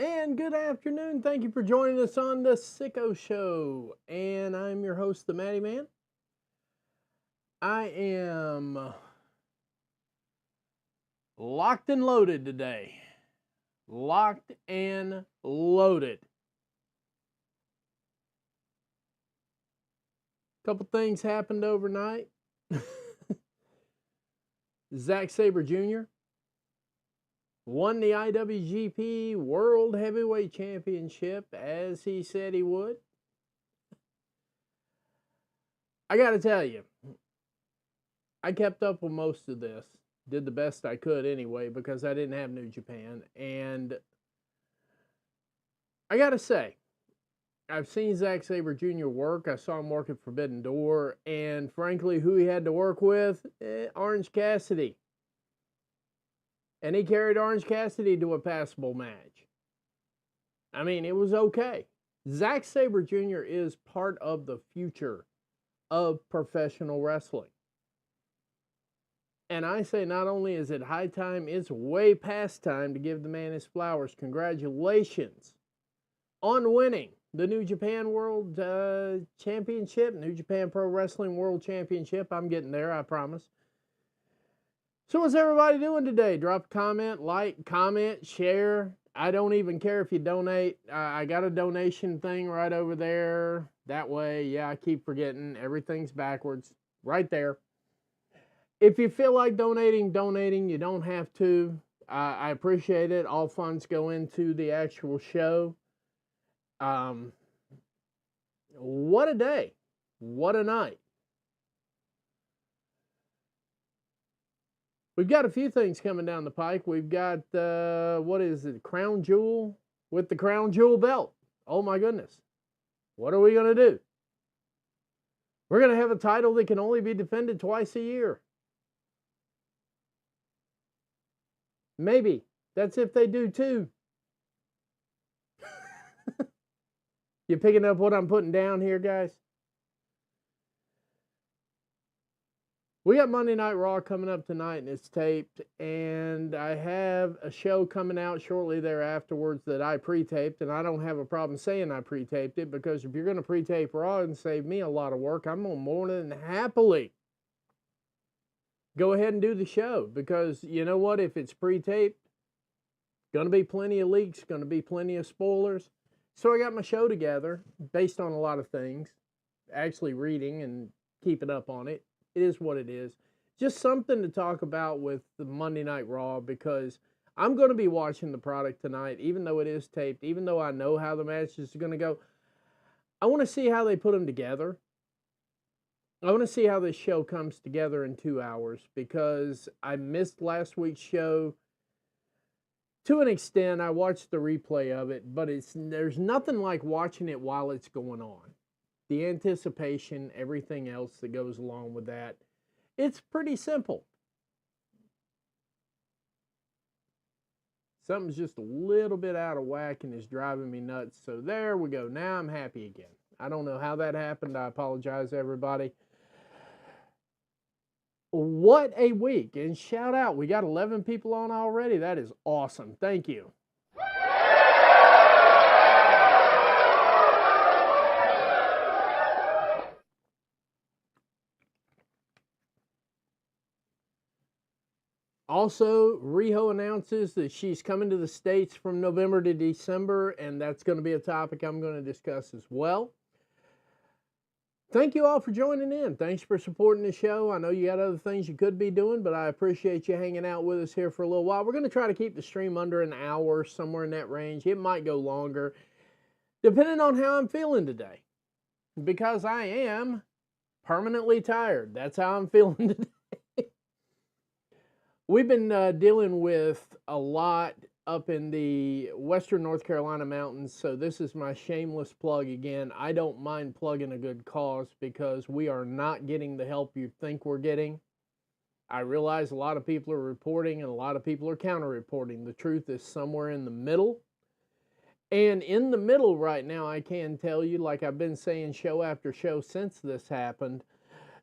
And good afternoon. Thank you for joining us on the Sicko Show. And I'm your host, the Matty Man. I am locked and loaded today. Locked and loaded. Couple things happened overnight. Zack Sabre Jr. won the IWGP World Heavyweight Championship as he said he would. I got to tell you, I kept up with most of this. Did the best I could anyway because I didn't have New Japan. And I got to say, I've seen Zack Sabre Jr. work. I saw him work at Forbidden Door. And frankly, who he had to work with? Orange Cassidy. And he carried Orange Cassidy to a passable match. I mean, it was okay. Zack Sabre Jr. is part of the future of professional wrestling. And I say not only is it high time, it's way past time to give the man his flowers. Congratulations on winning the New Japan World Championship, New Japan Pro Wrestling World Championship. I'm getting there, I promise. So what's everybody doing today? Drop a comment, like, comment, share. I don't even care if you donate. I got a donation thing right over there. That way, yeah, I keep forgetting. Everything's backwards. Right there. If you feel like donating. You don't have to. I appreciate it. All funds go into the actual show. What a day. What a night. We've got a few things coming down the pike. We've got, what is it, Crown Jewel with the Crown Jewel belt. Oh my goodness. What are we going to do? We're going to have a title that can only be defended twice a year. Maybe. That's if they do too. You picking up what I'm putting down here, guys? We got Monday Night Raw coming up tonight, and it's taped. And I have a show coming out shortly there afterwards that I pre-taped. And I don't have a problem saying I pre-taped it, because if you're going to pre-tape Raw and save me a lot of work, I'm going to more than happily go ahead and do the show. Because you know what? If it's pre-taped, going to be plenty of leaks, going to be plenty of spoilers. So I got my show together based on a lot of things. Actually reading and keeping up on it. It is what it is. Just something to talk about with the Monday Night Raw, because I'm going to be watching the product tonight, even though it is taped, even though I know how the match is going to go. I want to see how they put them together. I want to see how this show comes together in 2 hours, because I missed last week's show. To an extent, I watched the replay of it, but there's nothing like watching it while it's going on. The anticipation, everything else that goes along with that. It's pretty simple. Something's just a little bit out of whack and is driving me nuts. So there we go. Now I'm happy again. I don't know how that happened. I apologize, everybody. What a week. And shout out, we got 11 people on already. That is awesome. Thank you. Also, Rhio announces that she's coming to the States from November to December, and that's going to be a topic I'm going to discuss as well. Thank you all for joining in. Thanks for supporting the show. I know you got other things you could be doing, but I appreciate you hanging out with us here for a little while. We're going to try to keep the stream under an hour, somewhere in that range. It might go longer, depending on how I'm feeling today, because I am permanently tired. That's how I'm feeling today. We've been dealing with a lot up in the western North Carolina mountains, so this is my shameless plug again. I don't mind plugging a good cause, because we are not getting the help you think we're getting. I realize a lot of people are reporting and a lot of people are counter-reporting. The truth is somewhere in the middle. And in the middle right now, I can tell you, like I've been saying show after show since this happened,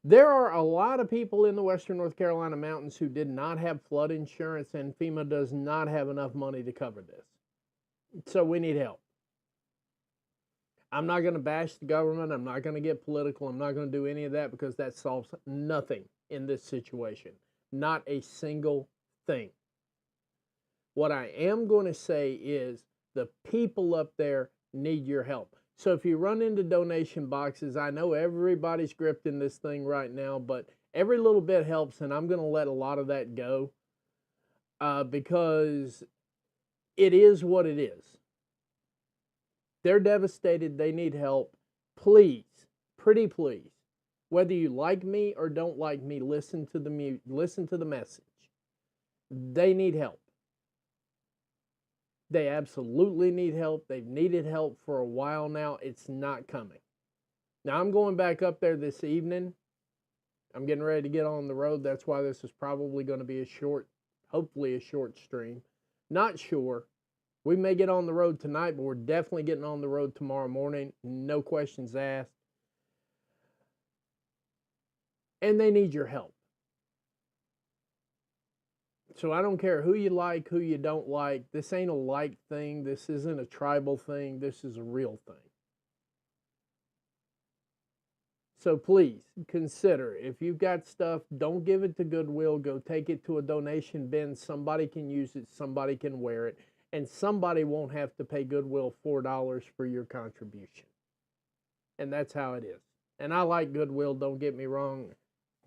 there are a lot of people in the western North Carolina mountains who did not have flood insurance, and FEMA does not have enough money to cover this. So we need help. I'm not going to bash the government. I'm not going to get political. I'm not going to do any of that because that solves nothing in this situation. Not a single thing. What I am going to say is the people up there need your help. So if you run into donation boxes, I know everybody's gripping this thing right now, but every little bit helps, and I'm going to let a lot of that go because it is what it is. They're devastated. They need help. Please, pretty please, whether you like me or don't like me, listen to the message. They need help. They absolutely need help. They've needed help for a while now. It's not coming. Now, I'm going back up there this evening. I'm getting ready to get on the road. That's why this is probably going to be hopefully a short stream. Not sure. We may get on the road tonight, but we're definitely getting on the road tomorrow morning. No questions asked. And they need your help. So I don't care who you like, who you don't like. This ain't a like thing. This isn't a tribal thing. This is a real thing. So please consider, if you've got stuff, don't give it to Goodwill. Go take it to a donation bin. Somebody can use it. Somebody can wear it. And somebody won't have to pay Goodwill $4 for your contribution. And that's how it is. And I like Goodwill, don't get me wrong.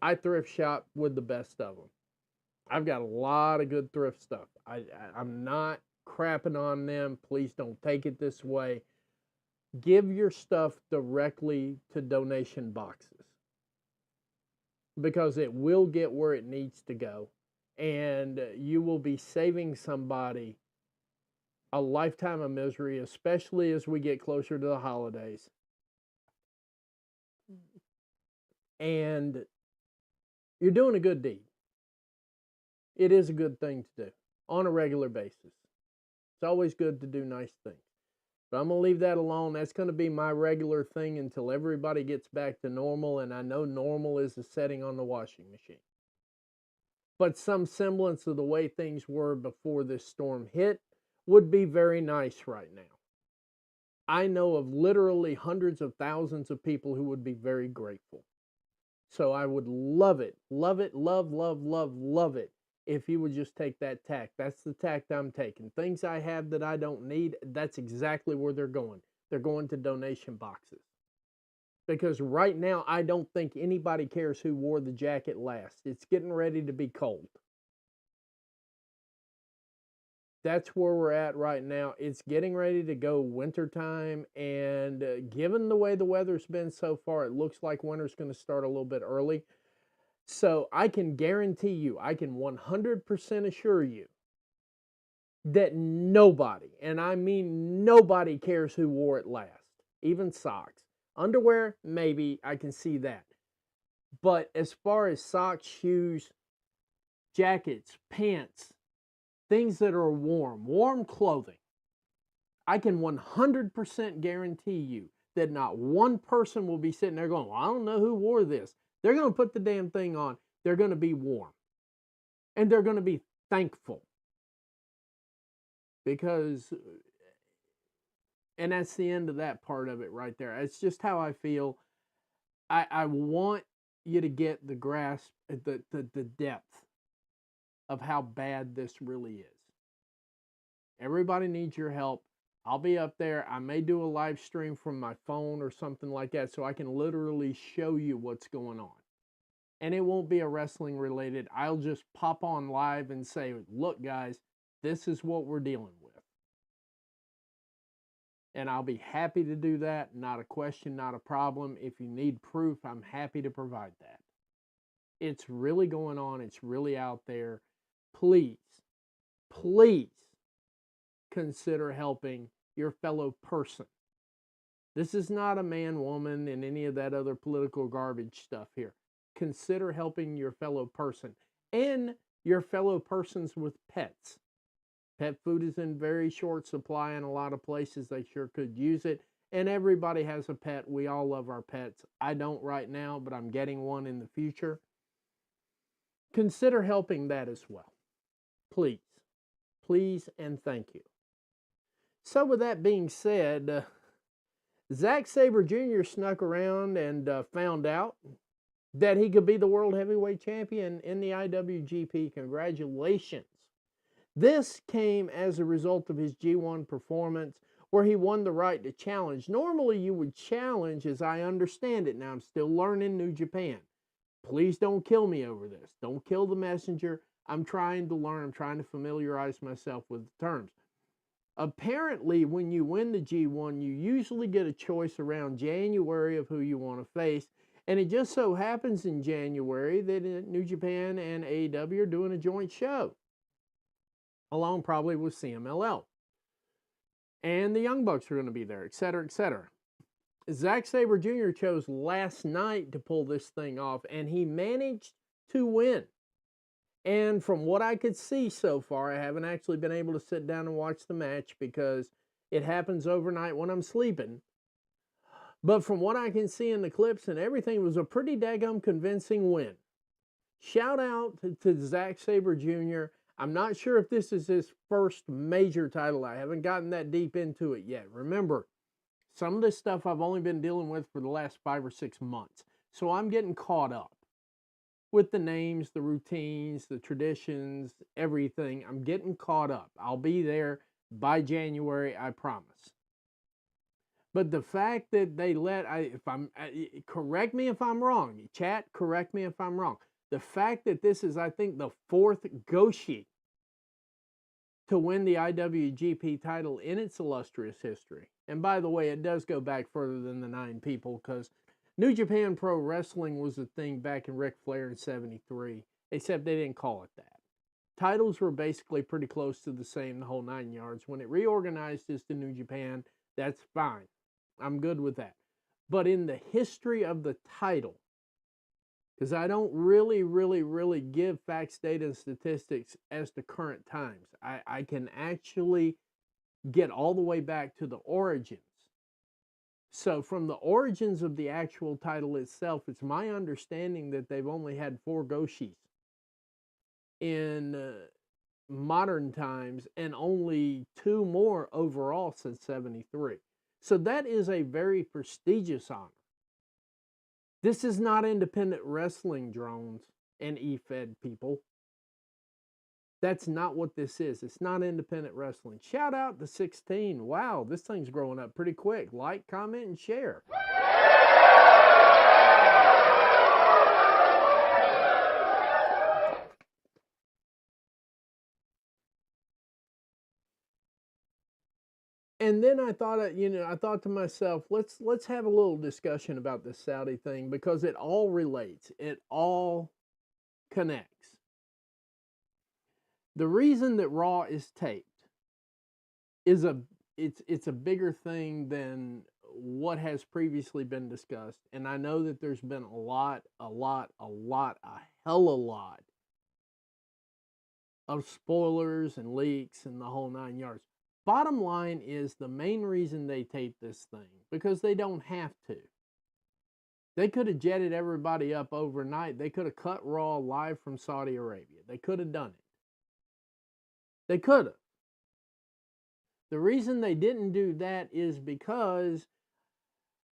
I thrift shop with the best of them. I've got a lot of good thrift stuff. I'm not crapping on them. Please don't take it this way. Give your stuff directly to donation boxes because it will get where it needs to go. And you will be saving somebody a lifetime of misery, especially as we get closer to the holidays. And you're doing a good deed. It is a good thing to do on a regular basis. It's always good to do nice things. But I'm going to leave that alone. That's going to be my regular thing until everybody gets back to normal. And I know normal is the setting on the washing machine. But some semblance of the way things were before this storm hit would be very nice right now. I know of literally hundreds of thousands of people who would be very grateful. So I would love it, love it, love it if you would just take that tack. That's the tact I'm taking. Things I have that I don't need, that's exactly where they're going. They're going to donation boxes. Because right now, I don't think anybody cares who wore the jacket last. It's getting ready to be cold. That's where we're at right now. It's getting ready to go wintertime, and given the way the weather's been so far, it looks like winter's going to start a little bit early. So I can guarantee you, I can 100% assure you that nobody, and I mean nobody, cares who wore it last. Even socks. Underwear, maybe, I can see that. But as far as socks, shoes, jackets, pants, things that are warm clothing, I can 100% guarantee you that not one person will be sitting there going, well, I don't know who wore this. They're going to put the damn thing on. They're going to be warm. And they're going to be thankful. Because, and that's the end of that part of it right there. It's just how I feel. I want you to get the grasp, the depth of how bad this really is. Everybody needs your help. I'll be up there. I may do a live stream from my phone or something like that so I can literally show you what's going on. And it won't be a wrestling related. I'll just pop on live and say, look guys, this is what we're dealing with. And I'll be happy to do that. Not a question, not a problem. If you need proof, I'm happy to provide that. It's really going on. It's really out there. Please, please consider helping your fellow person. This is not a man, woman, and any of that other political garbage stuff here. Consider helping your fellow person and your fellow persons with pets. Pet food is in very short supply in a lot of places. They sure could use it. And everybody has a pet. We all love our pets. I don't right now, but I'm getting one in the future. Consider helping that as well. Please. Please and thank you. So with that being said, Zack Sabre Jr. snuck around and found out that he could be the World Heavyweight Champion in the IWGP. Congratulations. This came as a result of his G1 performance where he won the right to challenge. Normally you would challenge, as I understand it. Now I'm still learning New Japan. Please don't kill me over this. Don't kill the messenger. I'm trying to learn. I'm trying to familiarize myself with the terms. Apparently, when you win the G1, you usually get a choice around January of who you want to face. And it just so happens in January that New Japan and AEW are doing a joint show, along probably with CMLL. And the Young Bucks are going to be there, etc., etc. Zack Sabre Jr. chose last night to pull this thing off, and he managed to win. And from what I could see so far, I haven't actually been able to sit down and watch the match because it happens overnight when I'm sleeping. But from what I can see in the clips and everything, it was a pretty daggum convincing win. Shout out to Zack Sabre Jr. I'm not sure if this is his first major title. I haven't gotten that deep into it yet. Remember, some of this stuff I've only been dealing with for the last 5 or 6 months. So I'm getting caught up with the names, the routines, the traditions, everything. I'm getting caught up. I'll be there by January, I promise. But the fact that they correct me if I'm wrong. Chat, correct me if I'm wrong. The fact that this is, I think, the 4th Goshi to win the IWGP title in its illustrious history. And by the way, it does go back further than the 9 people, because New Japan Pro Wrestling was a thing back in Ric Flair in '73, except they didn't call it that. Titles were basically pretty close to the same, the whole 9 yards. When it reorganized as to New Japan, that's fine. I'm good with that. But in the history of the title, because I don't really give facts, data, and statistics as to current times. I can actually get all the way back to the origins. So from the origins of the actual title itself, it's my understanding that they've only had 4 Goshis in modern times and only 2 more overall since '73. So that is a very prestigious honor. This is not independent wrestling, drones and E-Fed people. That's not what this is. It's not independent wrestling. Shout out to 16. Wow, this thing's growing up pretty quick. Like, comment, and share. And then I thought, I thought to myself, let's have a little discussion about this Saudi thing, because it all relates. It all connects. The reason that Raw is taped is it's a bigger thing than what has previously been discussed. And I know that there's been a hell of a lot of spoilers and leaks and the whole 9 yards. Bottom line is, the main reason they taped this thing, because they don't have to. They could have jetted everybody up overnight. They could have cut Raw live from Saudi Arabia. They could have done it. They could have. The reason they didn't do that is because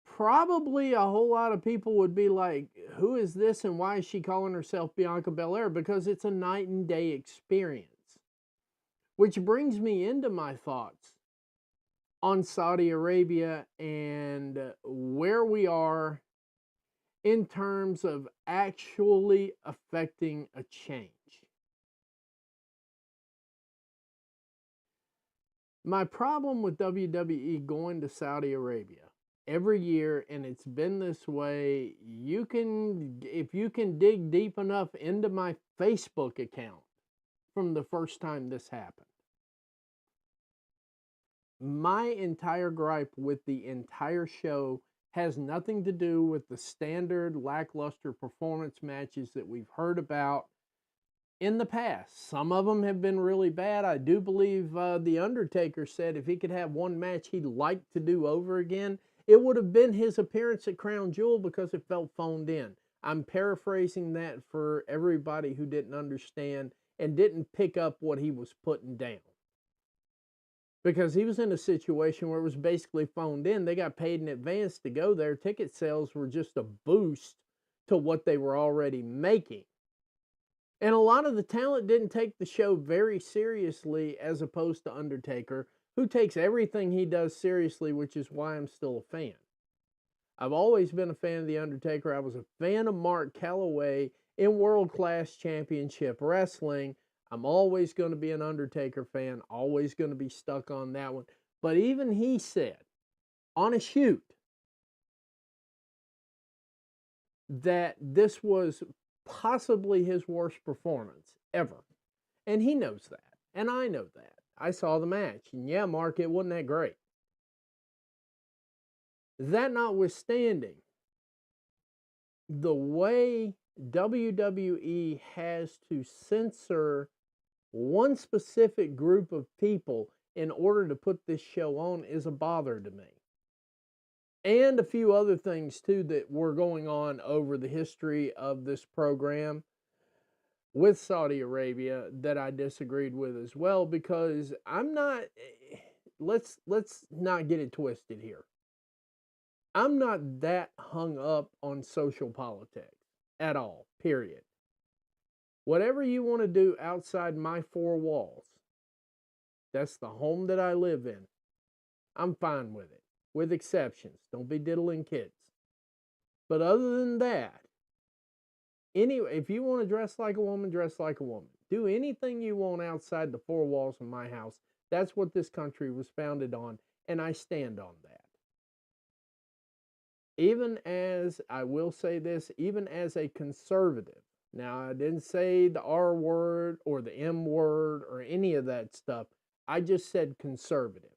probably a whole lot of people would be like, who is this and why is she calling herself Bianca Belair? Because it's a night and day experience. Which brings me into my thoughts on Saudi Arabia and where we are in terms of actually affecting a change. My problem with WWE going to Saudi Arabia every year, and it's been this way, if you can dig deep enough into my Facebook account from the first time this happened, my entire gripe with the entire show has nothing to do with the standard lackluster performance matches that we've heard about in the past. Some of them have been really bad. I do believe The Undertaker said if he could have one match he'd like to do over again, it would have been his appearance at Crown Jewel, because it felt phoned in. I'm paraphrasing that for everybody who didn't understand and didn't pick up what he was putting down. because he was in a situation where it was basically phoned in. They got paid in advance to go there. Ticket sales were just a boost to what they were already making. And a lot of the talent didn't take the show very seriously, as opposed to Undertaker, who takes everything he does seriously, which is why I'm still a fan. I've always been a fan of The Undertaker. I was a fan of Mark Calloway in World Class Championship Wrestling. I'm always going to be an Undertaker fan, always going to be stuck on that one. But even he said on a shoot that this was possibly his worst performance ever. And he knows that. And I know that. I saw the match. And yeah, Mark, it wasn't that great. That notwithstanding, the way WWE has to censor one specific group of people in order to put this show on is a bother to me. And a few other things too that were going on over the history of this program with Saudi Arabia that I disagreed with as well, because I'm not, let's not get it twisted here. I'm not that hung up on social politics at all, period. Whatever you want to do outside my four walls, that's the home that I live in, I'm fine with it, with exceptions. Don't be diddling kids. But other than that, anyway, if you want to dress like a woman, dress like a woman. Do anything you want outside the four walls of my house. That's what this country was founded on, and I stand on that. Even as, I will say this, even as a conservative, now I didn't say the R word or the M word or any of that stuff. I just said conservative.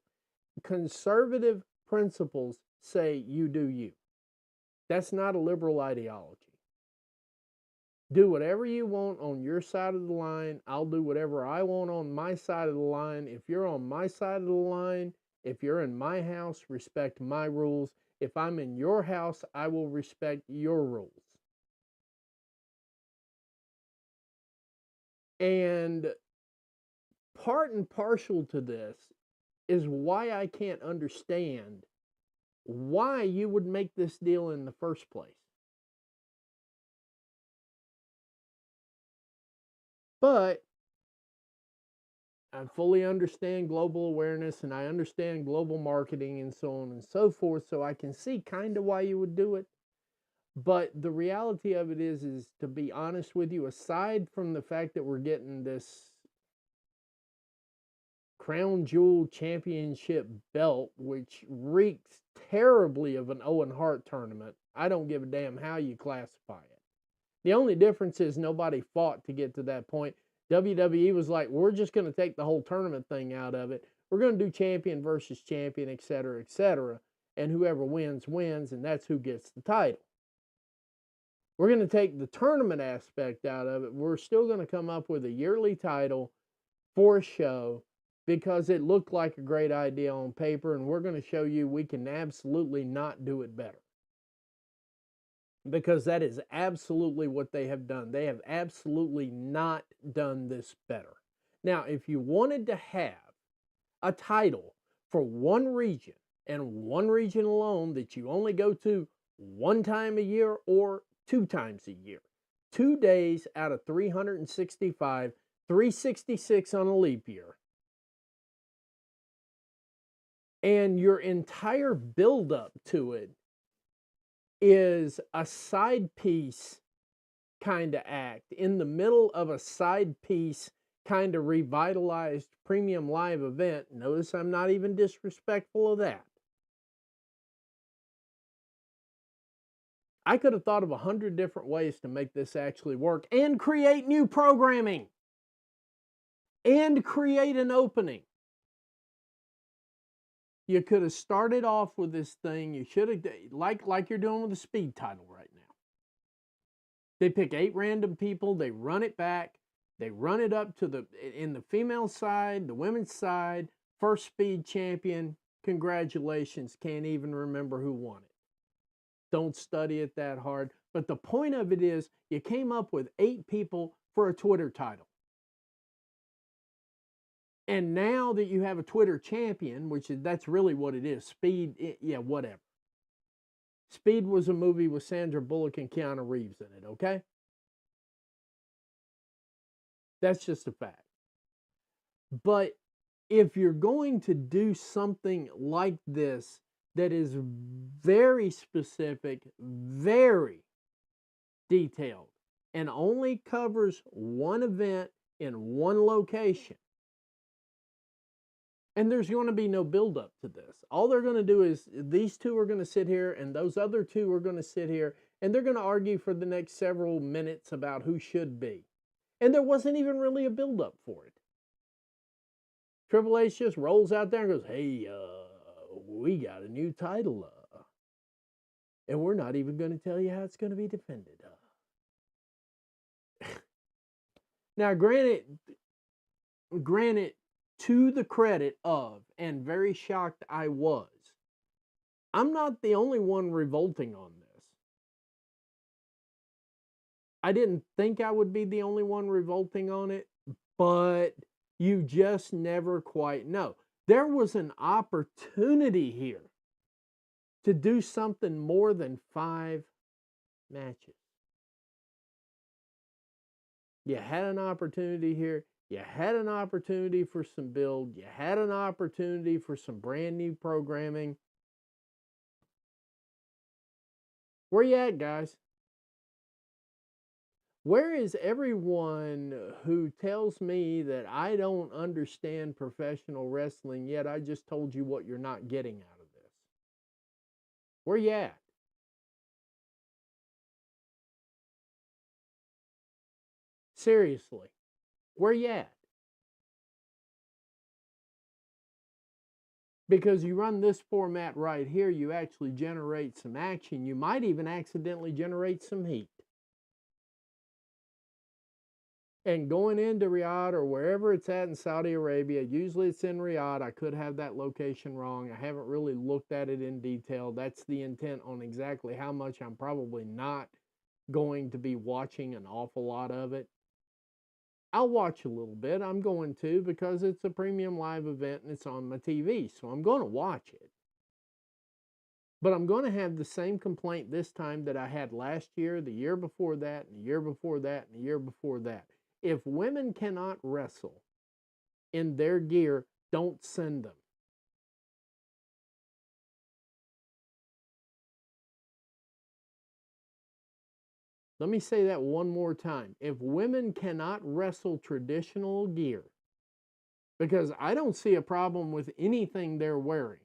Conservative principles say you do you. That's not a liberal ideology. Do whatever you want on your side of the line. I'll do whatever I want on my side of the line. If you're on my side of the line, if you're in my house, respect my rules. If I'm in your house, I will respect your rules. And part and parcel to this is why I can't understand why you would make this deal in the first place. But I fully understand global awareness, and I understand global marketing and so on and so forth, so I can see kind of why you would do it. But the reality of it is, to be honest with you, aside from the fact that we're getting this crown jewel championship belt, which reeks terribly of an Owen Hart tournament, I don't give a damn how you classify it. The only difference is nobody fought to get to that point. WWE was like, we're just going to take the whole tournament thing out of it. We're going to do champion versus champion, etc., etc. And whoever wins, wins, and that's who gets the title. We're going to take the tournament aspect out of it. We're still going to come up with a yearly title for a show because it looked like a great idea on paper, and we're going to show you we can absolutely not do it better. Because that is absolutely what they have done. They have absolutely not done this better. Now, if you wanted to have a title for one region and one region alone that you only go to one time a year or 2 times a year, 2 days out of 365, 366 on a leap year, and your entire buildup to it is a side piece kind of act in the middle of a side piece kind of revitalized premium live event. Notice I'm not even disrespectful of that. I could have thought of 100 different ways to make this actually work and create new programming and create an opening. You could have started off with this thing. You should have, like you're doing with the speed title right now. They pick 8 random people. They run it back. They run it up to in the female side, the women's side, first speed champion. Congratulations. Can't even remember who won it. Don't study it that hard. But the point of it is, you came up with 8 people for a Twitter title. And now that you have a Twitter champion, that's really what it is. Speed, yeah, whatever. Speed was a movie with Sandra Bullock and Keanu Reeves in it, okay? That's just a fact. But if you're going to do something like this that is very specific, very detailed, and only covers one event in one location, and there's going to be no buildup to this. All they're going to do is these two are going to sit here and those other two are going to sit here and they're going to argue for the next several minutes about who should be. And there wasn't even really a buildup for it. Triple H just rolls out there and goes, hey, we got a new title. And we're not even going to tell you how it's going to be defended. Now, granted, to the credit of, and very shocked I was, I'm not the only one revolting on this. I didn't think I would be the only one revolting on it, but you just never quite know. There was an opportunity here to do something more than 5 matches. You had an opportunity here. You had an opportunity for some build. You had an opportunity for some brand new programming. Where you at, guys? Where is everyone who tells me that I don't understand professional wrestling, yet I just told you what you're not getting out of this? Where you at? Seriously, where you at? Because you run this format right here, you actually generate some action. You might even accidentally generate some heat. And going into Riyadh or wherever it's at in Saudi Arabia, usually it's in Riyadh. I could have that location wrong. I haven't really looked at it in detail. That's the intent on exactly how much I'm probably not going to be watching an awful lot of it. I'll watch a little bit. I'm going to, because it's a premium live event and it's on my TV. So I'm going to watch it. But I'm going to have the same complaint this time that I had last year, the year before that, and the year before that, and the year before that. If women cannot wrestle in their gear, don't send them. Let me say that one more time. If women cannot wrestle traditional gear, because I don't see a problem with anything they're wearing.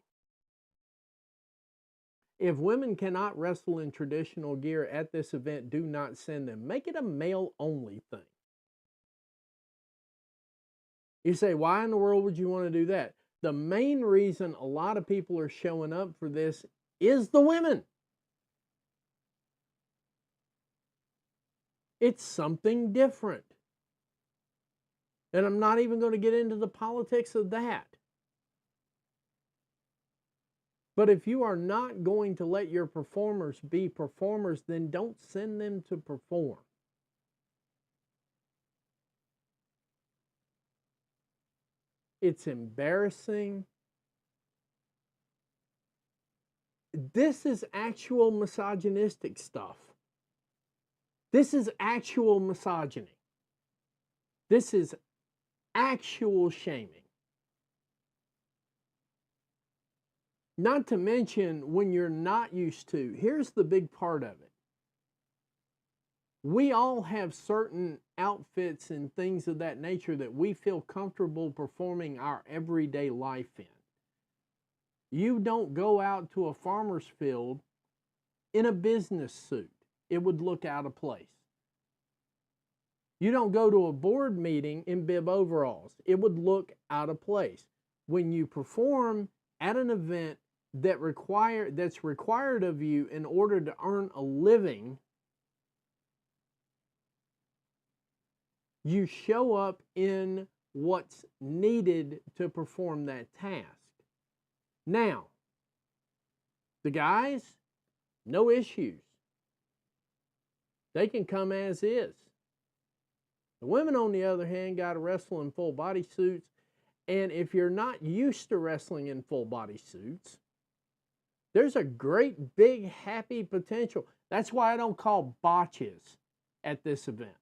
If women cannot wrestle in traditional gear at this event, do not send them. Make it a male-only thing. You say, why in the world would you want to do that? The main reason a lot of people are showing up for this is the women. It's something different. And I'm not even going to get into the politics of that. But if you are not going to let your performers be performers, then don't send them to perform. It's embarrassing. This is actual misogynistic stuff. This is actual misogyny. This is actual shaming. Not to mention when you're not used to, here's the big part of it. We all have certain outfits and things of that nature that we feel comfortable performing our everyday life in. You don't go out to a farmer's field in a business suit. It would look out of place. You don't go to a board meeting in bib overalls. It would look out of place. When you perform at an event that's required of you in order to earn a living, you show up in what's needed to perform that task. Now, the guys, no issues. They can come as is. The women, on the other hand, got to wrestle in full body suits, And if you're not used to wrestling in full body suits, there's a great, big, happy potential. That's why I don't call botches at this event,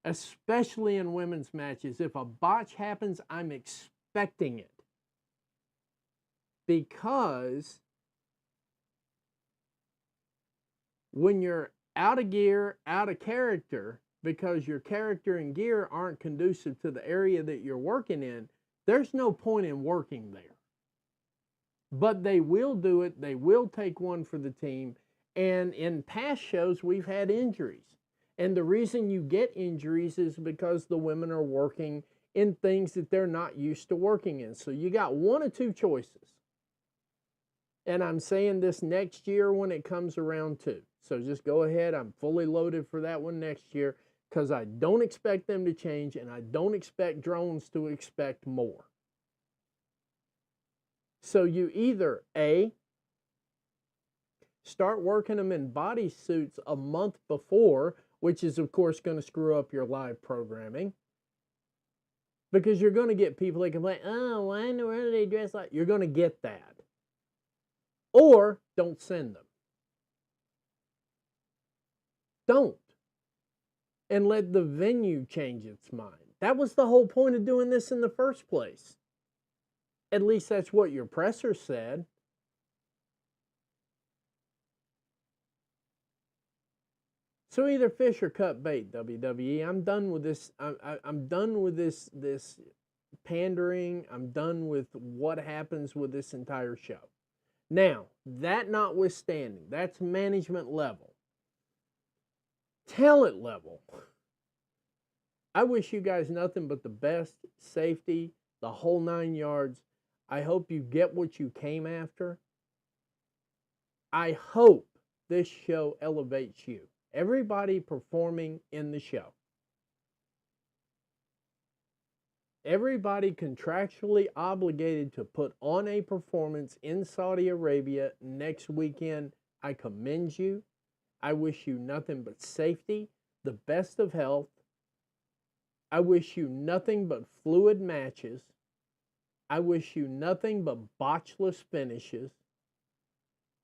especially in women's matches. If a botch happens, I'm expecting it, because when you're out of gear, out of character, because your character and gear aren't conducive to the area that you're working in, there's no point in working there. But they will do it. They will take one for the team. And in past shows, we've had injuries. And the reason you get injuries is because the women are working in things that they're not used to working in. So you got one of two choices. And I'm saying this next year when it comes around too. So just go ahead. I'm fully loaded for that one next year, because I don't expect them to change, and I don't expect drones to expect more. So you either A, start working them in body suits a month before, which is of course going to screw up your live programming, because you're going to get people that complain, oh, why in the world do they dress like? You're going to get that. Or don't send them. Don't. And let the venue change its mind. That was the whole point of doing this in the first place. At least that's what your presser said. So either fish or cut bait, WWE. I'm done with this. I'm done with this pandering. I'm done with what happens with this entire show. Now, that notwithstanding, that's management level. Talent level, I wish you guys nothing but the best, safety, the whole 9 yards. I hope you get what you came after. I hope this show elevates you. Everybody performing in the show. Everybody contractually obligated to put on a performance in Saudi Arabia next weekend. I commend you. I wish you nothing but safety, the best of health. I wish you nothing but fluid matches. I wish you nothing but botchless finishes.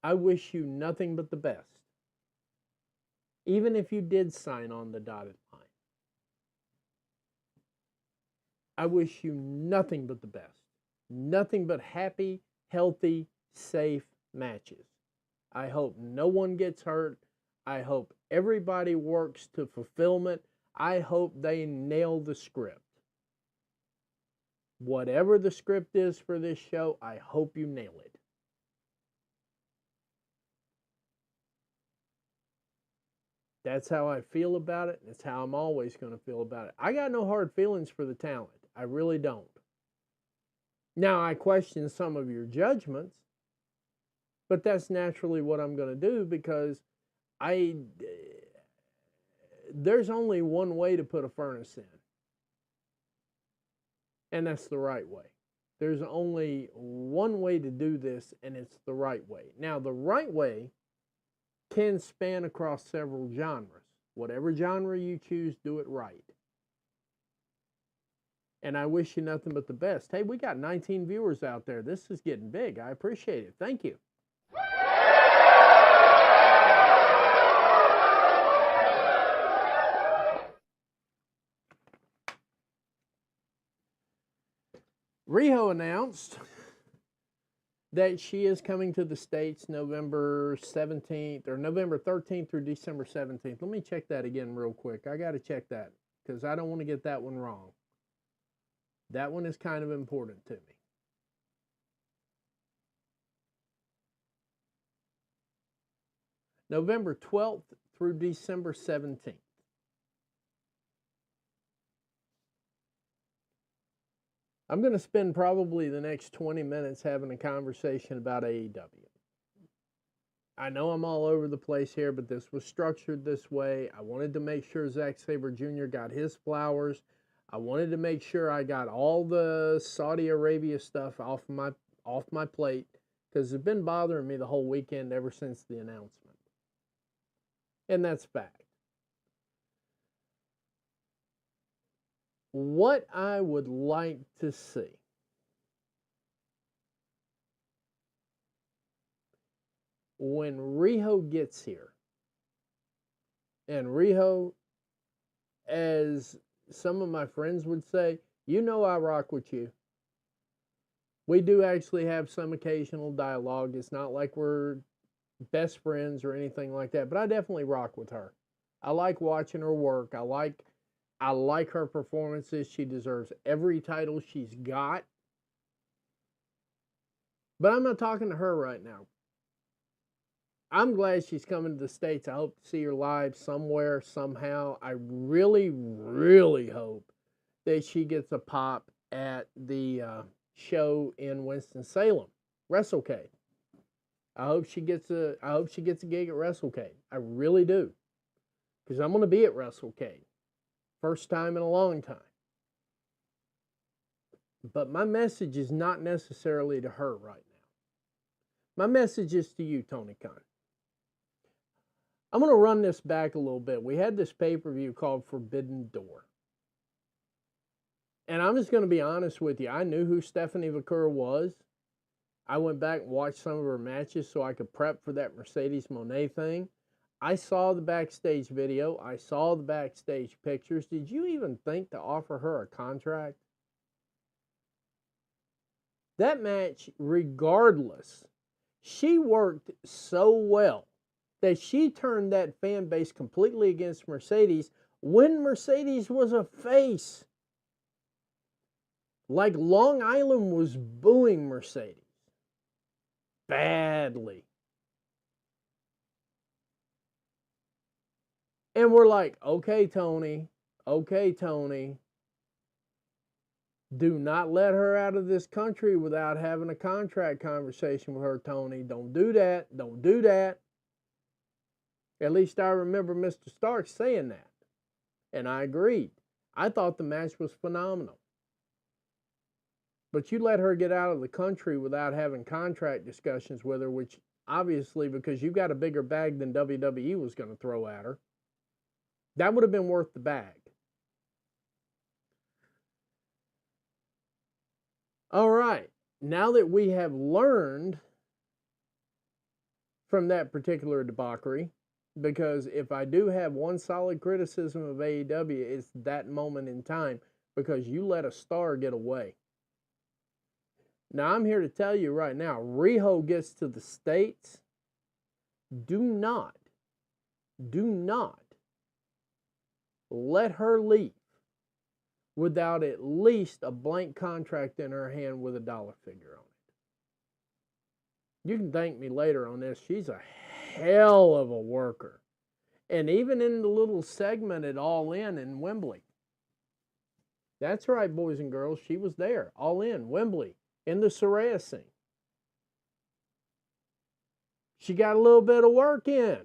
I wish you nothing but the best. Even if you did sign on the dotted line. I wish you nothing but the best. Nothing but happy, healthy, safe matches. I hope no one gets hurt. I hope everybody works to fulfillment. I hope they nail the script. Whatever the script is for this show, I hope you nail it. That's how I feel about it. That's how I'm always going to feel about it. I got no hard feelings for the talent. I really don't. Now, I question some of your judgments, but that's naturally what I'm going to do, because there's only one way to put a furnace in, and that's the right way. There's only one way to do this, and it's the right way. Now, the right way can span across several genres. Whatever genre you choose, do it right. And I wish you nothing but the best. Hey, we got 19 viewers out there. This is getting big. I appreciate it. Thank you. Rhio announced that she is coming to the States November 17th or November 13th through December 17th. Let me check that again real quick. I got to check that because I don't want to get that one wrong. That one is kind of important to me. November 12th through December 17th. I'm going to spend probably the next 20 minutes having a conversation about AEW. I know I'm all over the place here, but this was structured this way. I wanted to make sure Zack Sabre Jr. got his flowers. I wanted to make sure I got all the Saudi Arabia stuff off my plate, because it's been bothering me the whole weekend ever since the announcement. And that's fact. What I would like to see, when Rhio gets here, and Rhio, as some of my friends would say, you know I rock with you. We do actually have some occasional dialogue. It's not like we're best friends or anything like that, but I definitely rock with her. I like watching her work. I like her performances. She deserves every title she's got. But I'm not talking to her right now. I'm glad she's coming to the States. I hope to see her live somewhere, somehow. I really, really hope that she gets a pop at the show in Winston-Salem, WrestleCade. I hope she gets a gig at WrestleCade. I really do. Because I'm going to be at WrestleCade. First time in a long time. But my message is not necessarily to her right now. My message is to you, Tony Khan. I'm going to run this back a little bit. We had this pay-per-view called Forbidden Door. And I'm just going to be honest with you. I knew who Stephanie Vaquer was. I went back and watched some of her matches so I could prep for that Mercedes Moné thing. I saw the backstage video. I saw the backstage pictures. Did you even think to offer her a contract? That match, regardless, she worked so well that she turned that fan base completely against Mercedes when Mercedes was a face. Like Long Island was booing Mercedes badly. And we're like, okay, Tony, do not let her out of this country without having a contract conversation with her, Tony. Don't do that. Don't do that. At least I remember Mr. Stark saying that. And I agreed. I thought the match was phenomenal. But you let her get out of the country without having contract discussions with her, which obviously, because you got a bigger bag than WWE was going to throw at her, that would have been worth the bag. All right. Now that we have learned from that particular debauchery, because if I do have one solid criticism of AEW, it's that moment in time, because you let a star get away. Now, I'm here to tell you right now, Rhio gets to the States, do not let her leave without at least a blank contract in her hand with a dollar figure on it. You can thank me later on this. She's a hell of a worker. And even in the little segment at All In Wembley. That's right, boys and girls. She was there. All In, Wembley, in the Saraya scene. She got a little bit of work in.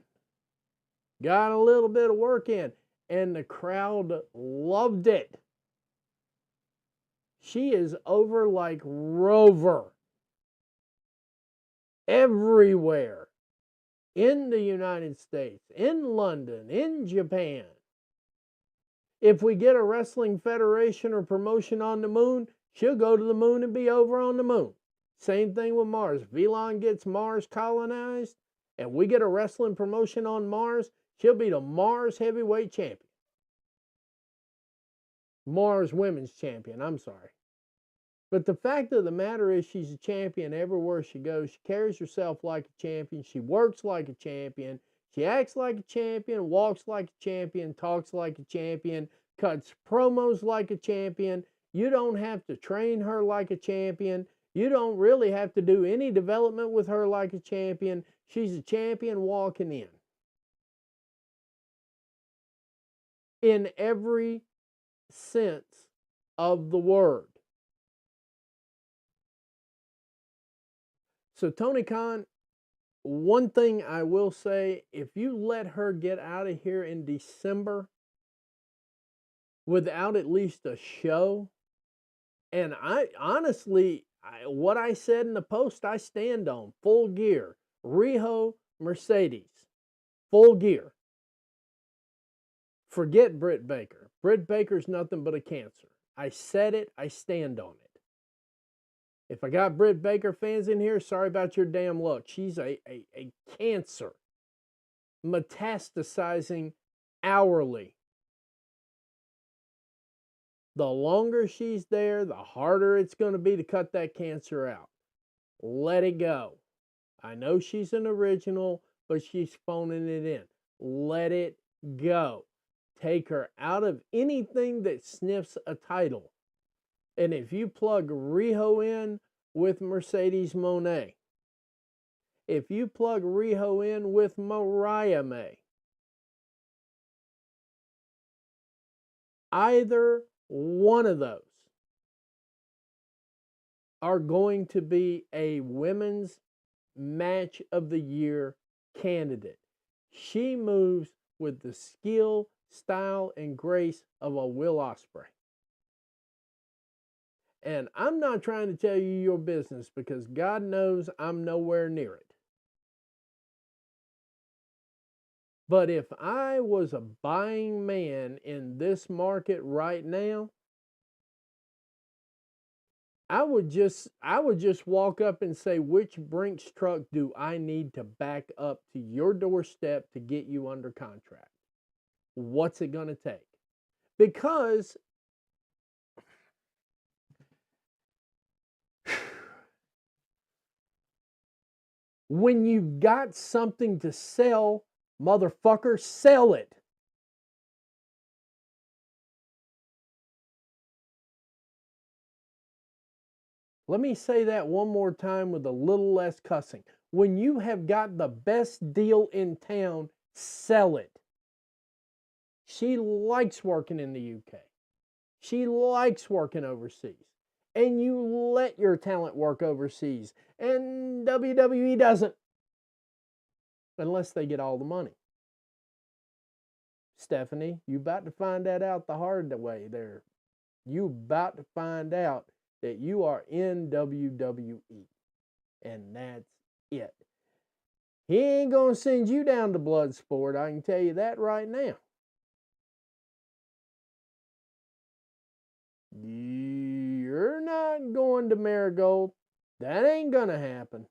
And the crowd loved it. She is over like Rover. Everywhere. In the United States, in London, in Japan. If we get a wrestling federation or promotion on the moon, she'll go to the moon and be over on the moon. Same thing with Mars. Velon gets Mars colonized, and we get a wrestling promotion on Mars, she'll be the Mars heavyweight champion. Mars women's champion, I'm sorry. But the fact of the matter is she's a champion everywhere she goes. She carries herself like a champion. She works like a champion. She acts like a champion, walks like a champion, talks like a champion, cuts promos like a champion. You don't have to train her like a champion. You don't really have to do any development with her like a champion. She's a champion walking in. In every sense of the word. So Tony Khan, one thing I will say, if you let her get out of here in December without at least a show, and I honestly, what I said in the post, I stand on. Full gear. Rhio, Mercedes. Full gear. Forget Britt Baker. Britt Baker's nothing but a cancer. I said it. I stand on it. If I got Britt Baker fans in here, sorry about your damn luck. She's a cancer metastasizing hourly. The longer she's there, the harder it's going to be to cut that cancer out. Let it go. I know she's an original, but she's phoning it in. Let it go. Take her out of anything that sniffs a title. And if you plug Rhio in with Mercedes Moné, if you plug Rhio in with Mariah May, either one of those are going to be a women's match of the year candidate. She moves with the skill, style, and grace of a Will Ospreay. And I'm not trying to tell you your business because God knows I'm nowhere near it. But if I was a buying man in this market right now, I would just walk up and say, which Brinks truck do I need to back up to your doorstep to get you under contract? What's it going to take? Because when you've got something to sell, motherfucker, sell it. Let me say that one more time with a little less cussing. When you have got the best deal in town, sell it. She likes working in the UK. She likes working overseas. And you let your talent work overseas. And WWE doesn't. Unless they get all the money. Stephanie, you about to find that out the hard way there. You about to find out that you are in WWE. And that's it. He ain't going to send you down to Bloodsport. I can tell you that right now. You're not going to Marigold. That ain't going to happen.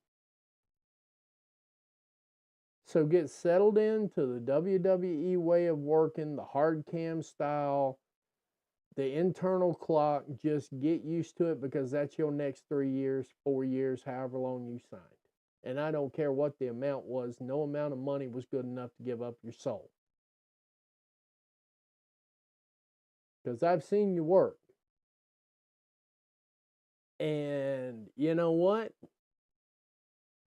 So get settled into the WWE way of working, the hard cam style, the internal clock. Just get used to it because that's your next 3 years, 4 years, however long you signed. And I don't care what the amount was. No amount of money was good enough to give up your soul. Because I've seen you work. And you know what?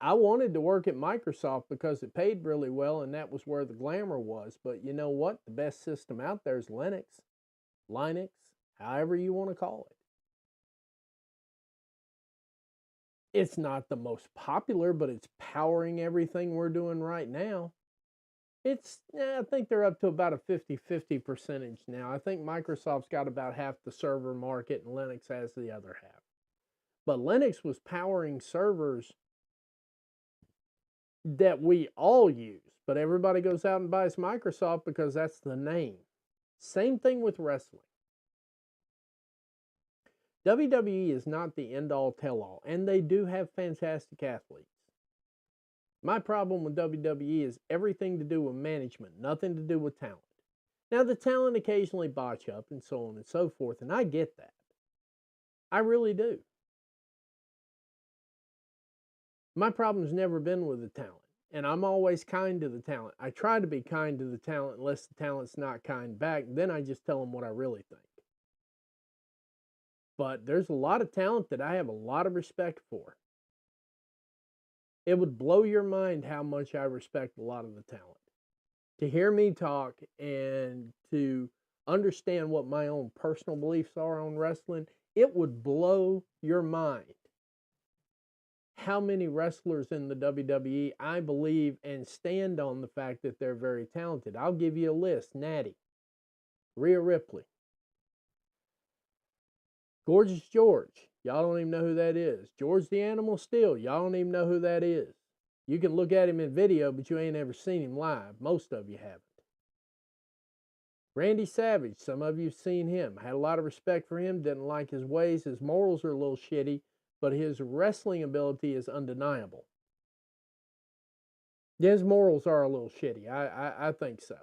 I wanted to work at Microsoft because it paid really well and that was where the glamour was. But you know what? The best system out there is Linux, however you want to call it. It's not the most popular, but it's powering everything we're doing right now. I think they're up to about a 50-50 percentage now. I think Microsoft's got about half the server market and Linux has the other half. But Linux was powering servers that we all use, but everybody goes out and buys Microsoft because that's the name. Same thing with wrestling. WWE is not the end-all tell-all, and they do have fantastic athletes. My problem with WWE is everything to do with management, nothing to do with talent. Now, the talent occasionally botch up and so on and so forth, and I get that. I really do. My problem's never been with the talent, and I'm always kind to the talent. I try to be kind to the talent unless the talent's not kind back. Then I just tell them what I really think. But there's a lot of talent that I have a lot of respect for. It would blow your mind how much I respect a lot of the talent. To hear me talk and to understand what my own personal beliefs are on wrestling, it would blow your mind how many wrestlers in the WWE I believe and stand on the fact that they're very talented. I'll give you a list. Natty, Rhea Ripley, Gorgeous George. Y'all don't even know who that is. George the Animal Steel. Y'all don't even know who that is. You can look at him in video, but you ain't ever seen him live. Most of you haven't. Randy Savage, some of you've seen him. Had a lot of respect for him, didn't like his ways. His morals are a little shitty, but his wrestling ability is undeniable. His morals are a little shitty. I think so.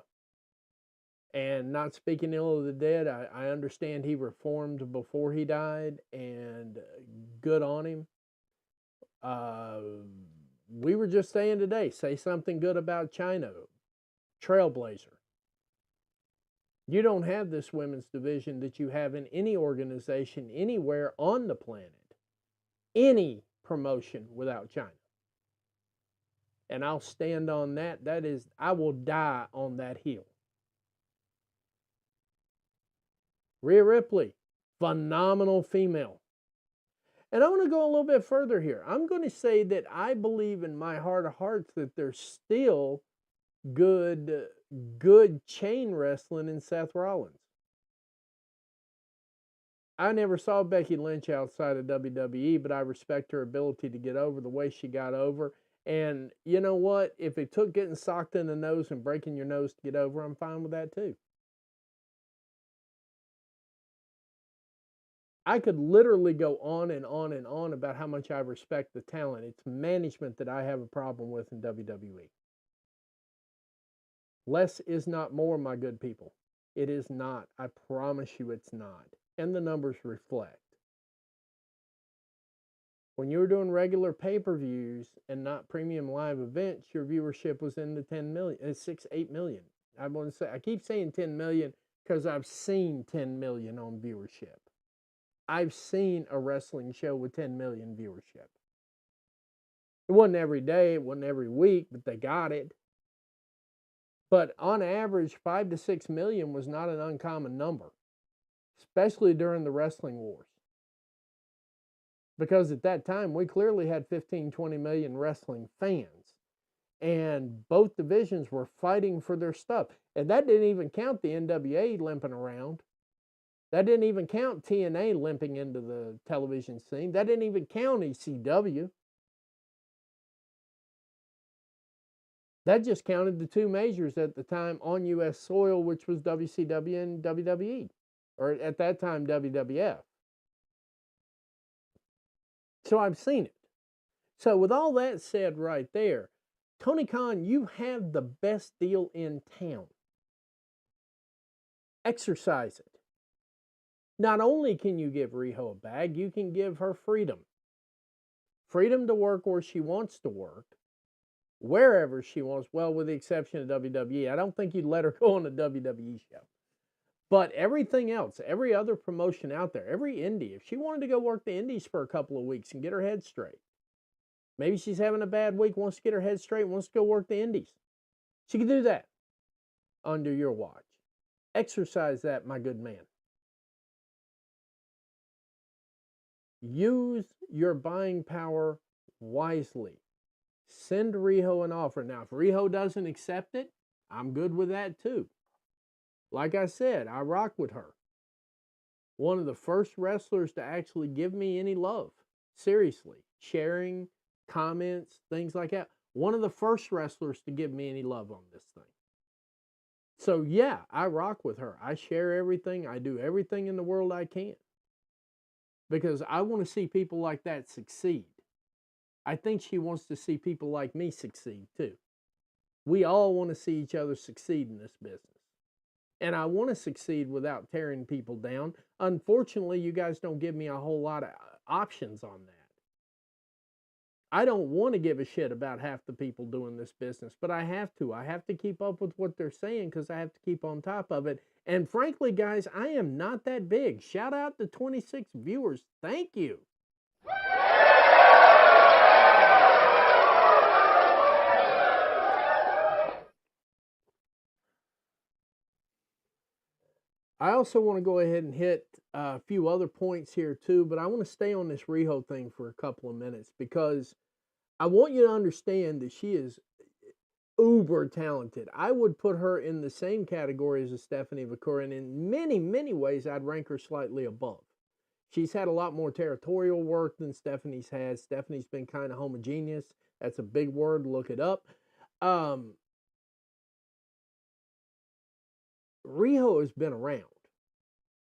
And not speaking ill of the dead, I understand he reformed before he died, and good on him. We were just saying today, say something good about China. Trailblazer. You don't have this women's division that you have in any organization anywhere on the planet, any promotion without China. And I'll stand on that. That is, I will die on that hill. Rhea Ripley, phenomenal female. And I want to go a little bit further here. I'm going to say that I believe in my heart of hearts that there's still good chain wrestling in Seth Rollins. I never saw Becky Lynch outside of WWE, but I respect her ability to get over the way she got over. And you know what? If it took getting socked in the nose and breaking your nose to get over, I'm fine with that too. I could literally go on and on and on about how much I respect the talent. It's management that I have a problem with in WWE. Less is not more, my good people. It is not. I promise you it's not. And the numbers reflect. When you were doing regular pay-per-views and not premium live events, your viewership was in the 10 million, 6, 8 million. I want to say, I keep saying 10 million because I've seen 10 million on viewership. I've seen a wrestling show with 10 million viewership. It wasn't every day, it wasn't every week, but they got it. But on average, 5 to 6 million was not an uncommon number, especially during the wrestling wars. Because at that time, we clearly had 15, 20 million wrestling fans. And both divisions were fighting for their stuff. And that didn't even count the NWA limping around. That didn't even count TNA limping into the television scene. That didn't even count ECW. That just counted the two majors at the time on U.S. soil, which was WCW and WWE, or at that time, WWF. So I've seen it. So with all that said right there, Tony Khan, you have the best deal in town. Exercise it. Not only can you give Rhio a bag, you can give her freedom. Freedom to work where she wants to work, wherever she wants, well, with the exception of WWE. I don't think you'd let her go on a WWE show. But everything else, every other promotion out there, every indie, if she wanted to go work the indies for a couple of weeks and get her head straight, maybe she's having a bad week, wants to get her head straight, wants to go work the indies, she can do that under your watch. Exercise that, my good man. Use your buying power wisely. Send Rhio an offer. Now, if Rhio doesn't accept it, I'm good with that too. Like I said, I rock with her. One of the first wrestlers to actually give me any love. Seriously. Sharing, comments, things like that. One of the first wrestlers to give me any love on this thing. So yeah, I rock with her. I share everything. I do everything in the world I can. Because I want to see people like that succeed. I think she wants to see people like me succeed too. We all want to see each other succeed in this business. And I want to succeed without tearing people down. Unfortunately, you guys don't give me a whole lot of options on that. I don't want to give a shit about half the people doing this business, but I have to. I have to keep up with what they're saying because I have to keep on top of it. And frankly, guys, I am not that big. Shout out to 26 viewers. Thank you. I also want to go ahead and hit a few other points here too, but I want to stay on this Rhio thing for a couple of minutes because I want you to understand that she is uber talented. I would put her in the same category as a Stephanie Vaquer, and in many, many ways, I'd rank her slightly above. She's had a lot more territorial work than Stephanie's had. Stephanie's been kind of homogeneous. That's a big word. Look it up. Rhio has been around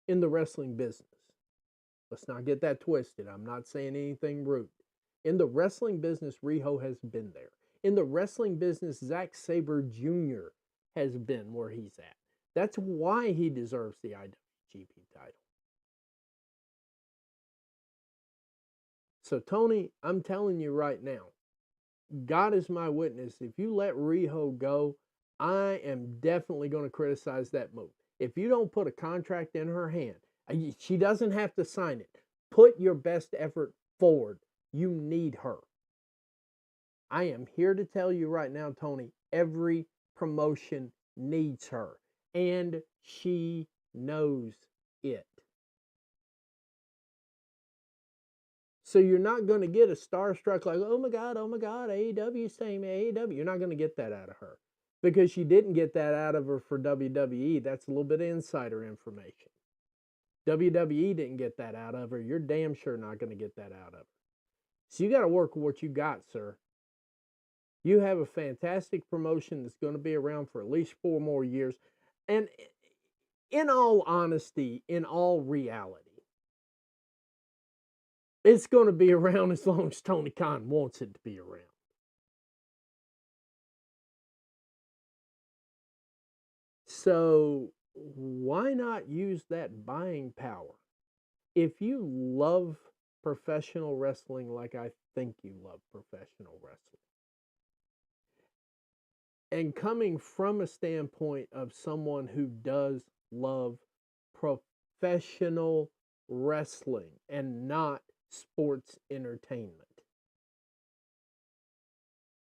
in the wrestling business. Let's not get that twisted. I'm not saying anything rude. In the wrestling business, Rhio has been there. In the wrestling business, Zack Sabre Jr. has been where he's at. That's why he deserves the IWGP title. So, Tony, I'm telling you right now, God is my witness. If you let Rhio go, I am definitely going to criticize that move. If you don't put a contract in her hand, she doesn't have to sign it. Put your best effort forward. You need her. I am here to tell you right now, Tony, every promotion needs her. And she knows it. So you're not going to get a starstruck like, oh my God, AEW's saying AEW. You're not going to get that out of her. Because she didn't get that out of her for WWE. That's a little bit of insider information. WWE didn't get that out of her. You're damn sure not going to get that out of her. So you got to work with what you got, sir. You have a fantastic promotion that's going to be around for at least 4 more years. And in all honesty, in all reality, it's going to be around as long as Tony Khan wants it to be around. So why not use that buying power? If you love professional wrestling like I think you love professional wrestling, and coming from a standpoint of someone who does love professional wrestling and not sports entertainment,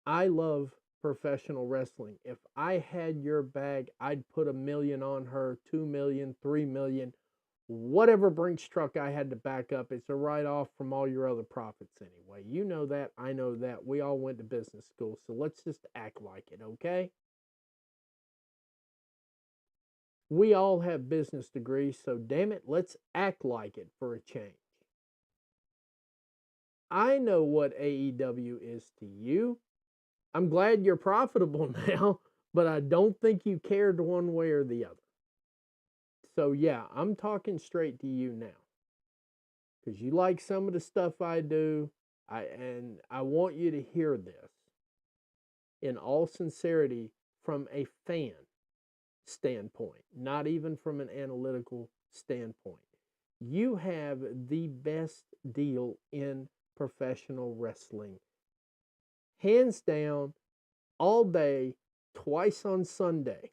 I love professional wrestling. If I had your bag, I'd put $1 million on her, 2 million, 3 million, whatever Brinks truck I had to back up. It's a write-off from all your other profits anyway. You know that. I know that. We all went to business school, so let's just act like it, okay? We all have business degrees, so damn it, let's act like it for a change. I know what AEW is to you. I'm glad you're profitable now, but I don't think you cared one way or the other. So yeah, I'm talking straight to you now. Because you like some of the stuff I do. And I want you to hear this in all sincerity from a fan standpoint, not even from an analytical standpoint. You have the best deal in professional wrestling. Hands down, all day, twice on Sunday.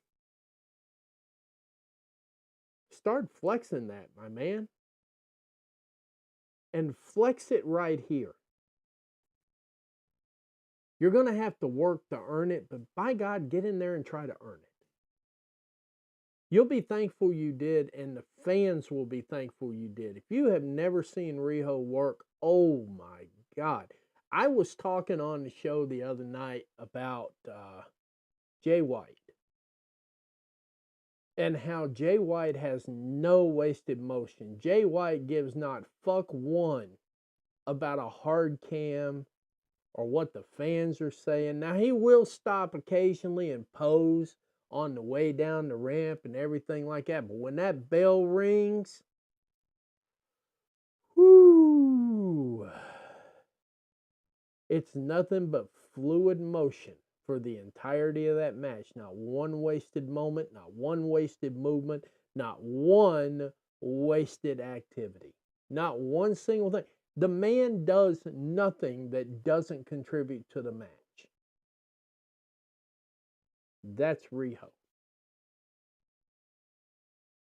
Start flexing that, my man. And flex it right here. You're going to have to work to earn it, but by God, get in there and try to earn it. You'll be thankful you did, and the fans will be thankful you did. If you have never seen Rhio work, oh my God. I was talking on the show the other night about Jay White and how Jay White has no wasted motion. Jay White gives not fuck one about a hard cam or what the fans are saying. Now, he will stop occasionally and pose on the way down the ramp and everything like that. But when that bell rings, whoo, it's nothing but fluid motion for the entirety of that match. Not one wasted moment, not one wasted movement, not one wasted activity. Not one single thing. The man does nothing that doesn't contribute to the match. That's Rhio.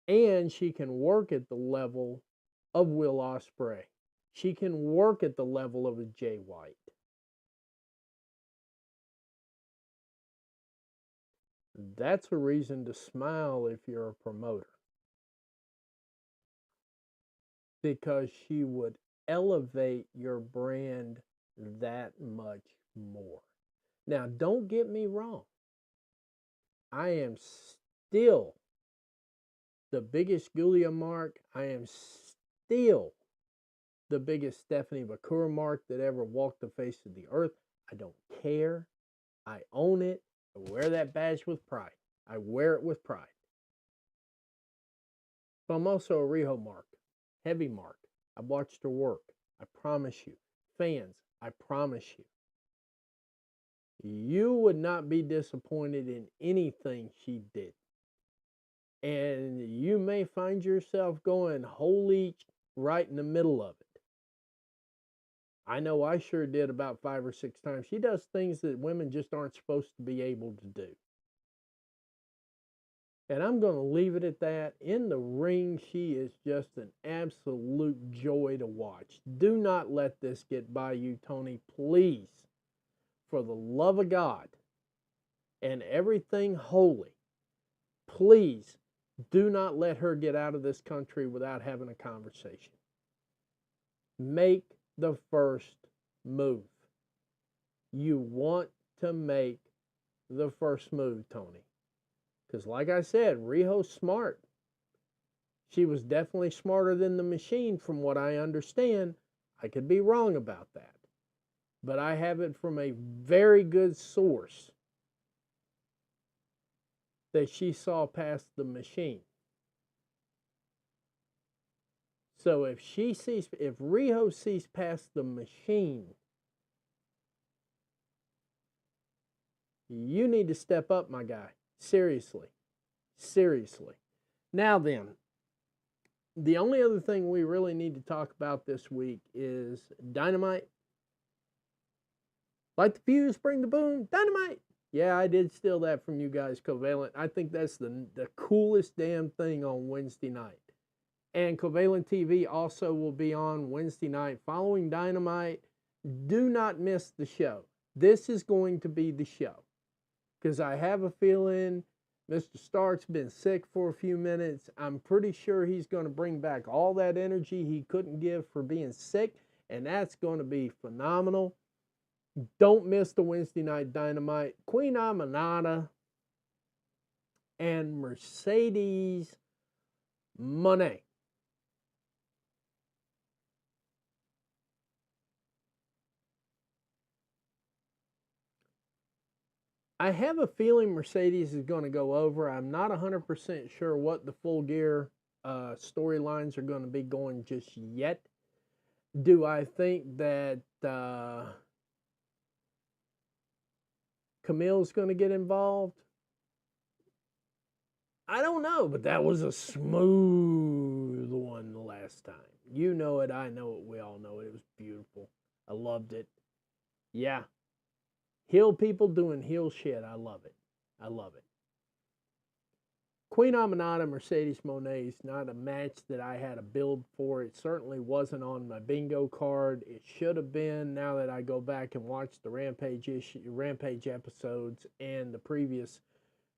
And she can work at the level of Will Ospreay. She can work at the level of a Jay White. That's a reason to smile if you're a promoter. Because she would elevate your brand that much more. Now, don't get me wrong. I am still the biggest Julia mark. I am still the biggest Stephanie Bakura mark that ever walked the face of the earth. I don't care. I own it. I wear that badge with pride. I wear it with pride. But I'm also a Rhio mark, heavy mark. I've watched her work. I promise you. Fans, I promise you. You would not be disappointed in anything she did. And you may find yourself going holy right in the middle of it. I know I sure did about 5 or 6 times. She does things that women just aren't supposed to be able to do. And I'm going to leave it at that. In the ring, she is just an absolute joy to watch. Do not let this get by you, Tony. Please, for the love of God and everything holy, please do not let her get out of this country without having a conversation. Make the first move. You want to make the first move, Tony. Because like I said, Rio's smart. She was definitely smarter than the machine from what I understand. I could be wrong about that. But I have it from a very good source that she saw past the machine. So if Rhio sees past the machine, you need to step up, my guy. Seriously. Seriously. Now then, the only other thing we really need to talk about this week is Dynamite. Light the fuse, bring the boom, Dynamite. Yeah, I did steal that from you guys, Covalent. I think that's the coolest damn thing on Wednesday night. And Covalent TV also will be on Wednesday night following Dynamite. Do not miss the show. This is going to be the show. Because I have a feeling Mr. Stark's been sick for a few minutes. I'm pretty sure he's going to bring back all that energy he couldn't give for being sick. And that's going to be phenomenal. Don't miss the Wednesday night Dynamite. Queen Aminata and Mercedes Moné. I have a feeling Mercedes is going to go over. I'm not 100% sure what the Full Gear storylines are going to be going just yet. Do I think that Camille's going to get involved? I don't know, but that was a smooth one the last time. You know it, I know it, we all know it. It was beautiful. I loved it. Yeah. Heel people doing heel shit. I love it. I love it. Queen Aminata, Mercedes Moné is not a match that I had a build for. It certainly wasn't on my bingo card. It should have been. Now that I go back and watch the Rampage episodes and the previous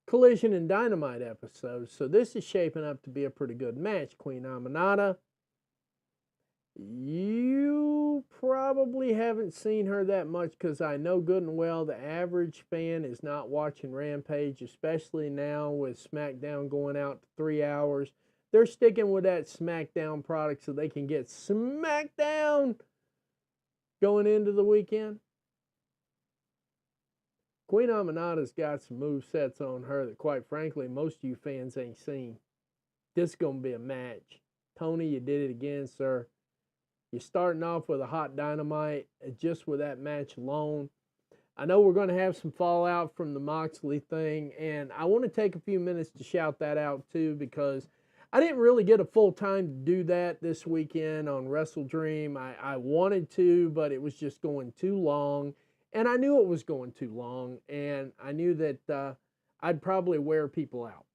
Collision and Dynamite episodes. So this is shaping up to be a pretty good match. Queen Aminata. You probably haven't seen her that much because I know good and well the average fan is not watching Rampage, especially now with SmackDown going out to 3 hours. They're sticking with that SmackDown product so they can get SmackDown going into the weekend. Queen Aminata's got some movesets on her that, quite frankly, most of you fans ain't seen. This is going to be a match. Tony, you did it again, sir. You're starting off with a hot Dynamite just with that match alone. I know we're going to have some fallout from the Moxley thing, and I want to take a few minutes to shout that out too because I didn't really get a full time to do that this weekend on Wrestle Dream. I wanted to, but it was just going too long, and I knew it was going too long, and I knew that I'd probably wear people out.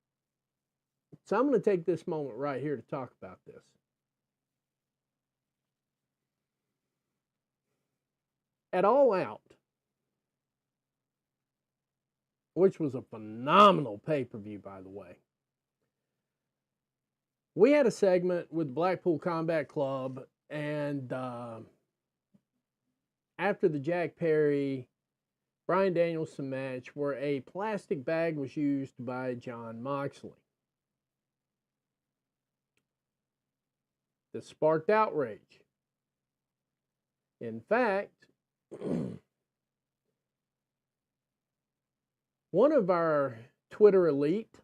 So I'm going to take this moment right here to talk about this. At All Out, which was a phenomenal pay-per-view, by the way, we had a segment with Blackpool Combat Club, and after the Jack Perry, Bryan Danielson match, where a plastic bag was used by Jon Moxley. This sparked outrage. In fact, one of our Twitter elite,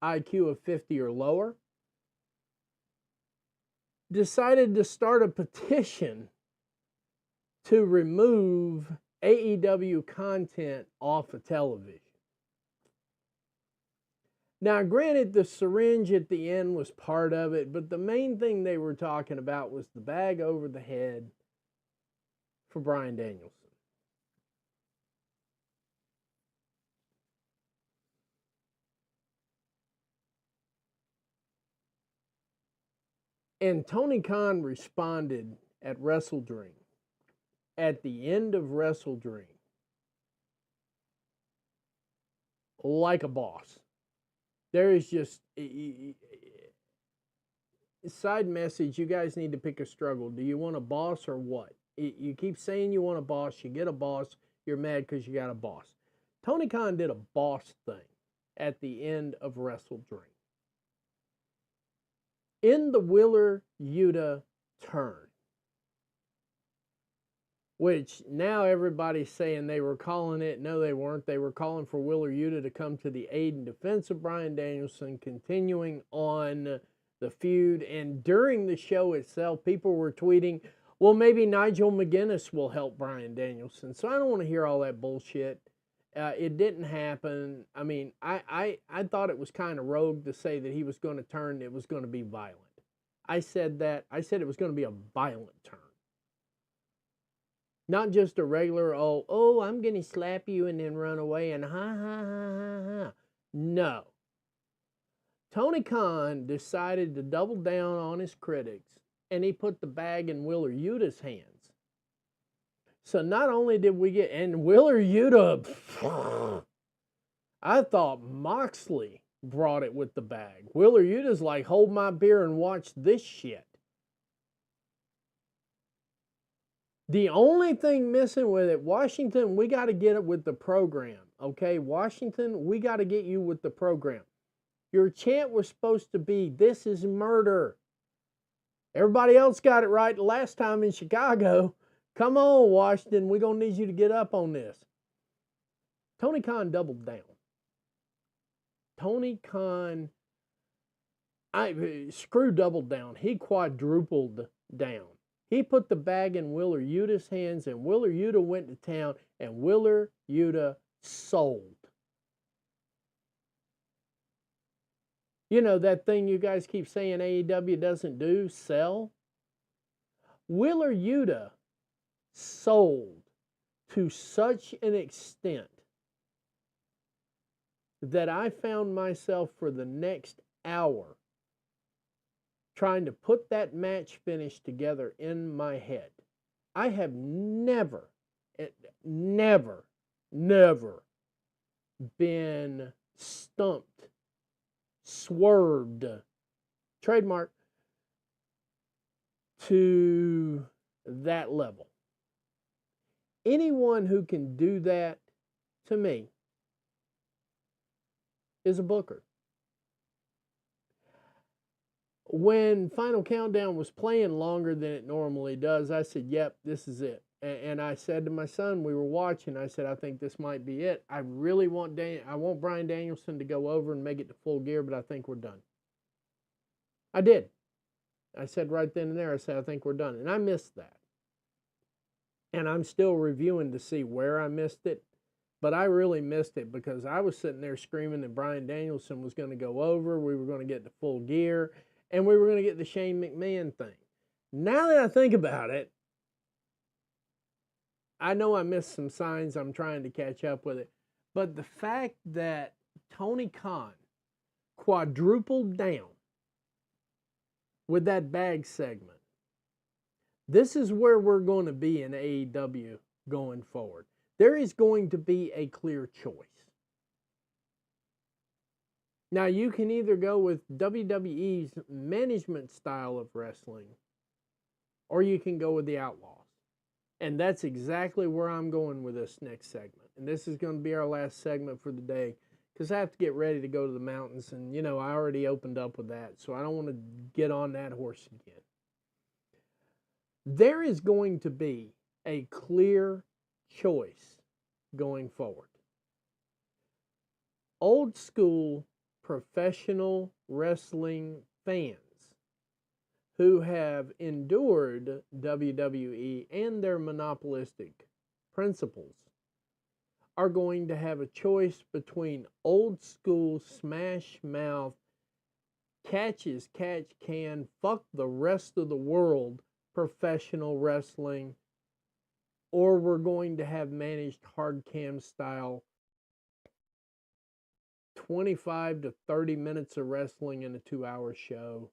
IQ of 50 or lower, decided to start a petition to remove AEW content off of television. Now, granted, the syringe at the end was part of it, but the main thing they were talking about was the bag over the head for Bryan Danielson. And Tony Khan responded at Wrestle Dream, at the end of Wrestle Dream, like a boss. There is just side message, you guys need to pick a struggle. Do you want a boss or what? You keep saying you want a boss, you get a boss, you're mad because you got a boss. Tony Khan did a boss thing at the end of Wrestle Dream. In the Wheeler Yuta turn, which now everybody's saying they were calling it. No, they weren't. They were calling for Wheeler Yuta to come to the aid and defense of Bryan Danielson, continuing on the feud. And during the show itself, people were tweeting, well, maybe Nigel McGuinness will help Bryan Danielson. So I don't want to hear all that bullshit. It didn't happen. I mean, I thought it was kind of rogue to say that he was going to turn, it was going to be violent. I said that. I said it was going to be a violent turn. Not just a regular, oh, I'm going to slap you and then run away and ha, ha, ha, ha, ha. No. Tony Khan decided to double down on his critics, and he put the bag in Wheeler Yuta's hands. So not only did we get, and Wheeler Yuta, I thought Moxley brought it with the bag. Wheeler Yuta's like, hold my beer and watch this shit. The only thing missing with it, Washington, we got to get it with the program, okay? Washington, we got to get you with the program. Your chant was supposed to be, this is murder. Everybody else got it right the last time in Chicago. Come on, Washington, we're going to need you to get up on this. Tony Khan doubled down. Tony Khan, screw doubled down. He quadrupled down. He put the bag in Wheeler Yuta's hands, and Wheeler Yuta went to town, and Wheeler Yuta sold. You know that thing you guys keep saying AEW doesn't do, sell? Wheeler Yuta sold to such an extent that I found myself for the next hour trying to put that match finish together in my head. I have never been stumped, swerved, trademark, to that level. Anyone who can do that, to me, is a booker. When Final Countdown was playing longer than it normally does, I said, yep, this is it. And I said to my son, we were watching, I said, I think this might be it. I really want Bryan Danielson to go over and make it to Full Gear, but I think we're done. I did. I said right then and there, I said, I think we're done. And I missed that. And I'm still reviewing to see where I missed it. But I really missed it because I was sitting there screaming that Bryan Danielson was going to go over. We were going to get to Full Gear. And we were going to get the Shane McMahon thing. Now that I think about it, I know I missed some signs. I'm trying to catch up with it. But the fact that Tony Khan quadrupled down with that bag segment, this is where we're going to be in AEW going forward. There is going to be a clear choice. Now, you can either go with WWE's management style of wrestling, or you can go with the Outlaws. And that's exactly where I'm going with this next segment. And this is going to be our last segment for the day, because I have to get ready to go to the mountains. And, you know, I already opened up with that, so I don't want to get on that horse again. There is going to be a clear choice going forward. Old school professional wrestling fans who have endured WWE and their monopolistic principles are going to have a choice between old school smash mouth, catch as catch can, fuck the rest of the world professional wrestling, or we're going to have managed hard cam style 25 to 30 minutes of wrestling in a 2-hour show,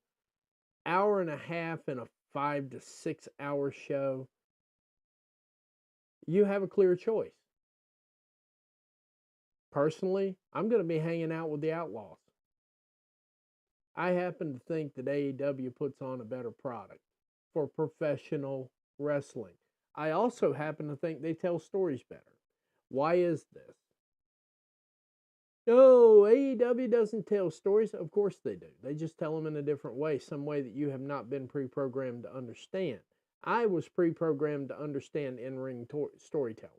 hour and a half in a 5 to 6 hour show. You have a clear choice. Personally, I'm going to be hanging out with the Outlaws. I happen to think that AEW puts on a better product for professional wrestling. I also happen to think they tell stories better. Why is this? No, AEW doesn't tell stories. Of course they do. They just tell them in a different way, some way that you have not been pre-programmed to understand. I was pre-programmed to understand in-ring storytelling.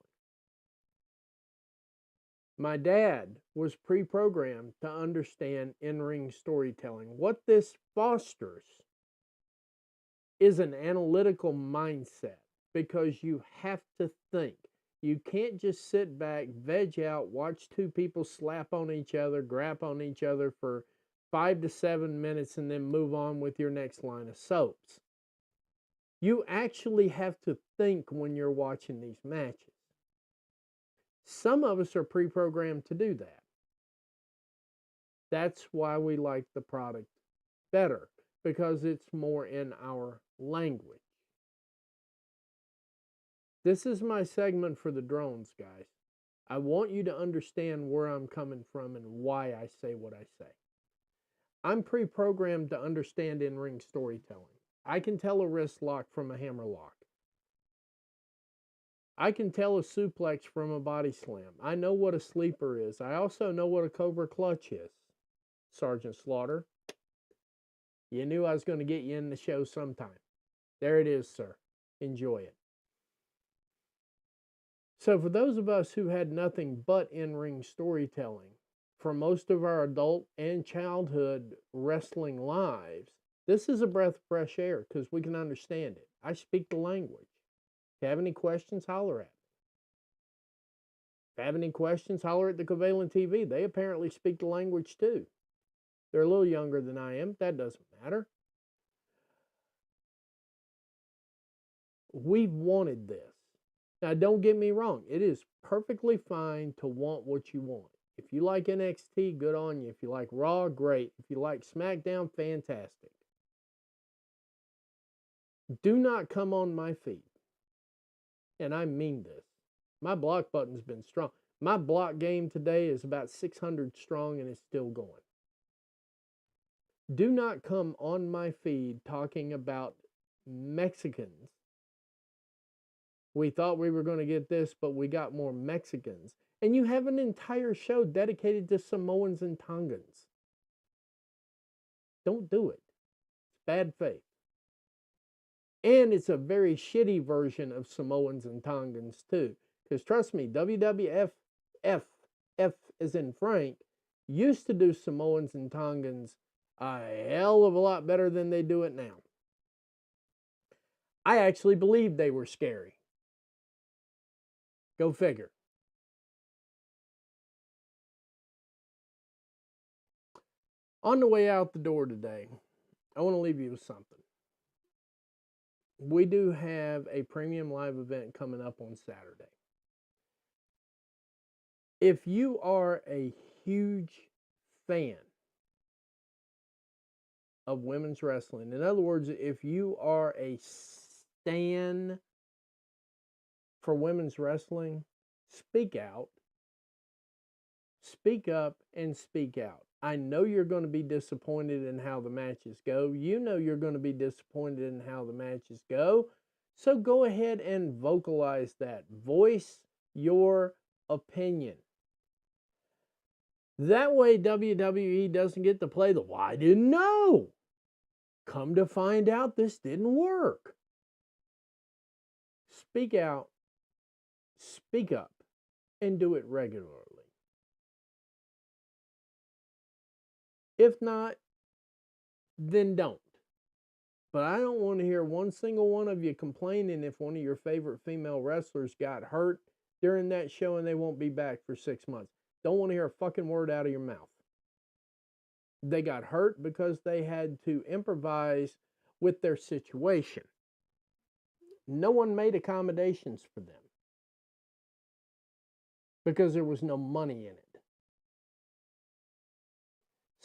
My dad was pre-programmed to understand in-ring storytelling. What this fosters is an analytical mindset, because you have to think. You can't just sit back, veg out, watch two people slap on each other, grap on each other for 5 to 7 minutes, and then move on with your next line of soaps. You actually have to think when you're watching these matches. Some of us are pre-programmed to do that. That's why we like the product better, because it's more in our language. This is my segment for the drones, guys. I want you to understand where I'm coming from and why I say what I say. I'm pre-programmed to understand in-ring storytelling. I can tell a wrist lock from a hammer lock. I can tell a suplex from a body slam. I know what a sleeper is. I also know what a cobra clutch is. Sergeant Slaughter, you knew I was going to get you in the show sometime. There it is, sir. Enjoy it. So for those of us who had nothing but in-ring storytelling for most of our adult and childhood wrestling lives, this is a breath of fresh air because we can understand it. I speak the language. If you have any questions, holler at me. If you have any questions, holler at the Covalent TV. They apparently speak the language too. They're a little younger than I am. That doesn't matter. We've wanted this. Now, don't get me wrong. It is perfectly fine to want what you want. If you like NXT, good on you. If you like Raw, great. If you like SmackDown, fantastic. Do not come on my feed. And I mean this. My block button's been strong. My block game today is about 600 strong and it's still going. Do not come on my feed talking about Mexicans. We thought we were going to get this, but we got more Mexicans. And you have an entire show dedicated to Samoans and Tongans. Don't do it. It's bad faith. And it's a very shitty version of Samoans and Tongans too. Because trust me, WWF, F as in Frank, used to do Samoans and Tongans a hell of a lot better than they do it now. I actually believed they were scary. Go figure. On the way out the door today, I want to leave you with something. We do have a premium live event coming up on Saturday. If you are a huge fan of women's wrestling, in other words, if you are a stan for women's wrestling, speak out, speak up, and speak out. I know you're going to be disappointed in how the matches go. You know you're going to be disappointed in how the matches go. So go ahead and vocalize that. Voice your opinion. That way WWE doesn't get to play the "well, I didn't know. Come to find out this didn't work." Speak out, speak up, and do it regularly. If not, then don't. But I don't want to hear one single one of you complaining if one of your favorite female wrestlers got hurt during that show and they won't be back for 6 months. Don't want to hear a fucking word out of your mouth. They got hurt because they had to improvise with their situation. No one made accommodations for them because there was no money in it.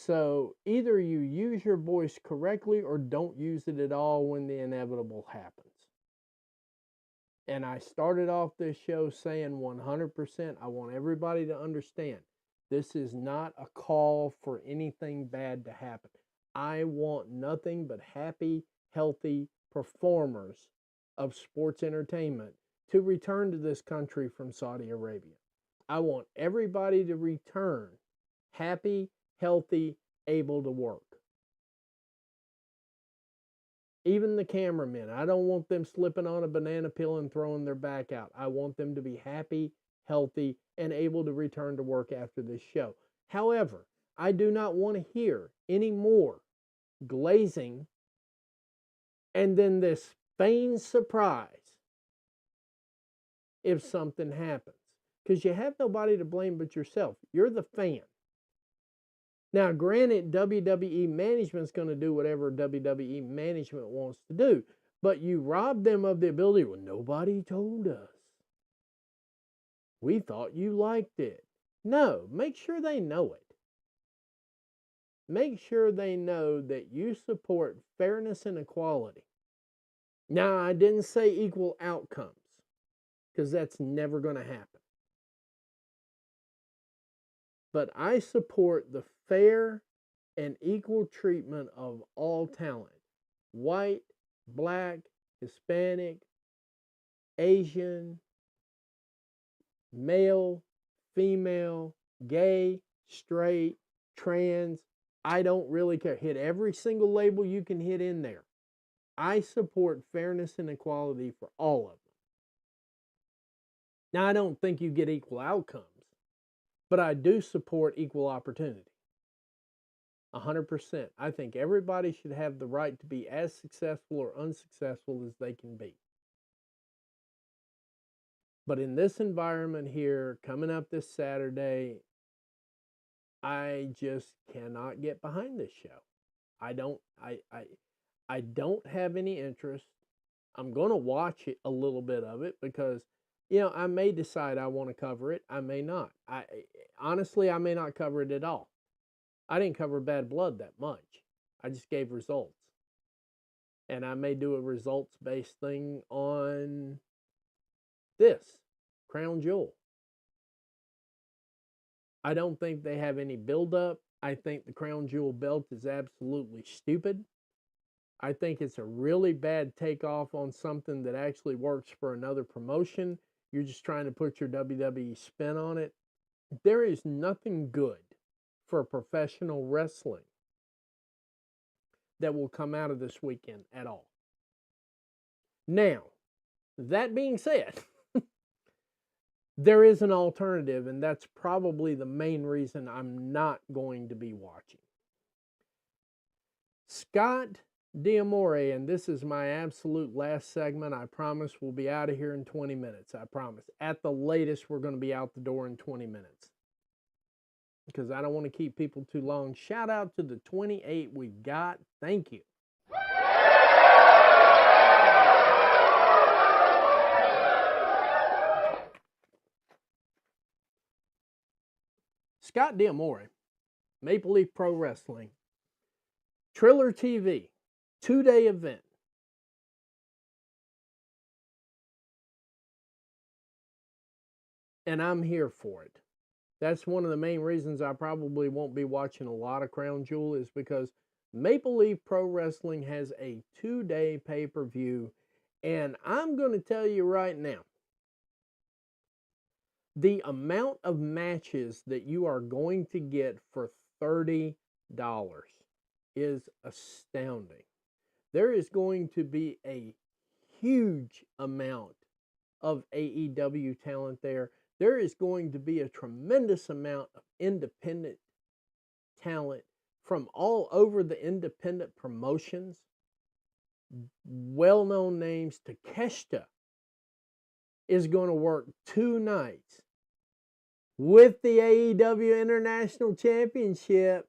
So either you use your voice correctly or don't use it at all when the inevitable happens. And I started off this show saying 100%, I want everybody to understand, this is not a call for anything bad to happen. I want nothing but happy, healthy performers of sports entertainment to return to this country from Saudi Arabia. I want everybody to return happy, healthy, able to work. Even the cameramen, I don't want them slipping on a banana peel and throwing their back out. I want them to be happy, healthy, and able to return to work after this show. However, I do not want to hear any more glazing and then this feigned surprise if something happens. Because you have nobody to blame but yourself. You're the fan. Now, granted, WWE management's going to do whatever WWE management wants to do, but you rob them of the ability, well, nobody told us. We thought you liked it. No, make sure they know it. Make sure they know that you support fairness and equality. Now, I didn't say equal outcomes, because that's never going to happen. But I support the fair and equal treatment of all talent. White, black, Hispanic, Asian, male, female, gay, straight, trans. I don't really care. Hit every single label you can hit in there. I support fairness and equality for all of them. Now, I don't think you get equal outcomes, but I do support equal opportunity. 100%. I think everybody should have the right to be as successful or unsuccessful as they can be. But in this environment here, coming up this Saturday, I just cannot get behind this show. I don't have any interest. I'm going to watch it, a little bit of it, because I may decide I want to cover it. I may not. Honestly, I may not cover it at all. I didn't cover Bad Blood that much. I just gave results. And I may do a results-based thing on this, Crown Jewel. I don't think they have any build-up. I think the Crown Jewel belt is absolutely stupid. I think it's a really bad takeoff on something that actually works for another promotion. You're just trying to put your WWE spin on it. There is nothing good for professional wrestling that will come out of this weekend at all. Now, that being said, there is an alternative, and that's probably the main reason I'm not going to be watching. Scott D'Amore, and this is my absolute last segment. I promise we'll be out of here in 20 minutes. I promise. At the latest, we're going to be out the door in 20 minutes. Because I don't want to keep people too long. Shout out to the 28 we got. Thank you. Scott D'Amore, Maple Leaf Pro Wrestling, Triller TV, 2-day event. And I'm here for it. That's one of the main reasons I probably won't be watching a lot of Crown Jewel, is because Maple Leaf Pro Wrestling has a 2-day pay-per-view. And I'm going to tell you right now, the amount of matches that you are going to get for $30 is astounding. There is going to be a huge amount of AEW talent there. There is going to be a tremendous amount of independent talent from all over the independent promotions, well-known names. Takeshita is going to work 2 nights with the AEW International Championship.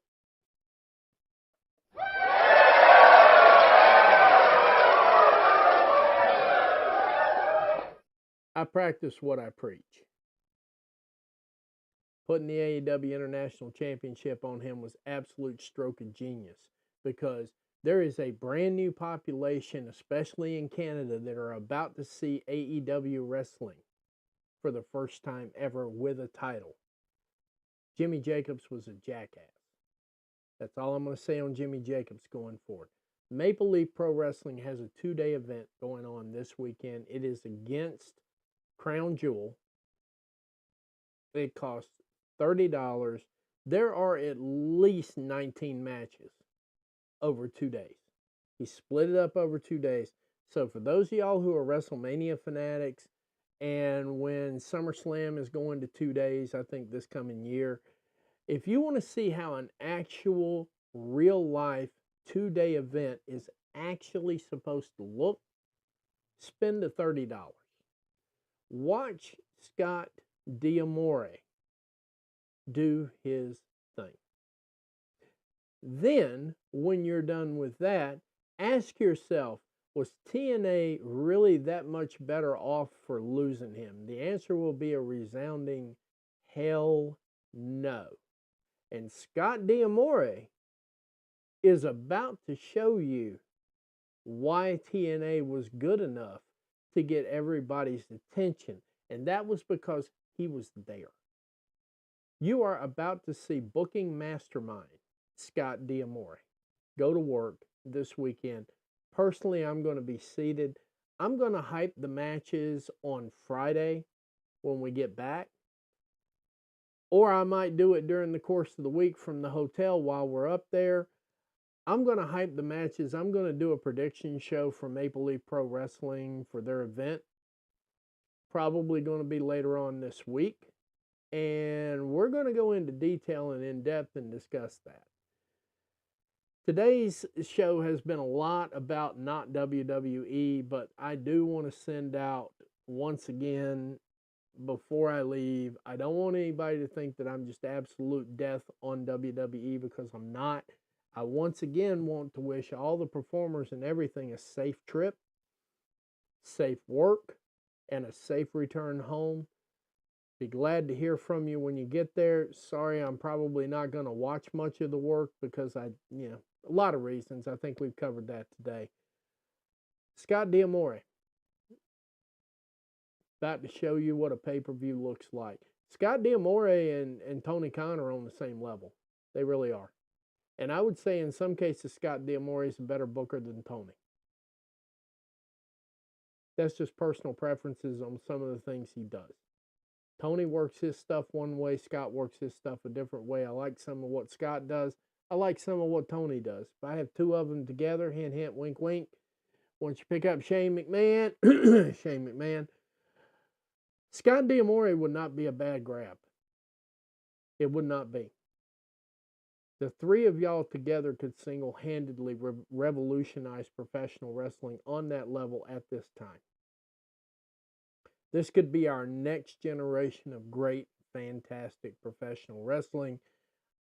I practice what I preach. Putting the AEW International Championship on him was absolute stroke of genius, because there is a brand new population, especially in Canada, that are about to see AEW wrestling for the first time ever with a title. Jimmy Jacobs was a jackass. That's all I'm going to say on Jimmy Jacobs going forward. Maple Leaf Pro Wrestling has a 2-day event going on this weekend. It is against Crown Jewel. It costs $30. There are at least 19 matches over 2 days. He split it up over 2 days. So for those of y'all who are WrestleMania fanatics, and when SummerSlam is going to 2 days, I think this coming year, if you want to see how an actual real-life 2-day event is actually supposed to look, spend the $30. Watch Scott D'Amore do his thing. Then, when you're done with that, ask yourself, was TNA really that much better off for losing him? The answer will be a resounding hell no. And Scott D'Amore is about to show you why TNA was good enough to get everybody's attention. And that was because he was there. You are about to see booking mastermind Scott D'Amore go to work this weekend. Personally, I'm going to be seated. I'm going to hype the matches on Friday when we get back. Or I might do it during the course of the week from the hotel while we're up there. I'm going to hype the matches. I'm going to do a prediction show for Maple Leaf Pro Wrestling for their event. Probably going to be later on this week. And we're going to go into detail and in depth and discuss that. Today's show has been a lot about not WWE, but I do want to send out once again, before I leave, I don't want anybody to think that I'm just absolute death on WWE, because I'm not. I once again want to wish all the performers and everything a safe trip, safe work, and a safe return home. Be glad to hear from you when you get there. Sorry, I'm probably not going to watch much of the work because a lot of reasons. I think we've covered that today. Scott D'Amore, about to show you what a pay-per-view looks like. Scott D'Amore and Tony Khan are on the same level. They really are. And I would say in some cases, Scott D'Amore is a better booker than Tony. That's just personal preferences on some of the things he does. Tony works his stuff one way. Scott works his stuff a different way. I like some of what Scott does. I like some of what Tony does. If I have two of them together, hint, hint, wink, wink. Once you pick up Shane McMahon, Scott D'Amore would not be a bad grab. It would not be. The three of y'all together could single-handedly revolutionize professional wrestling on that level at this time. This could be our next generation of great, fantastic professional wrestling.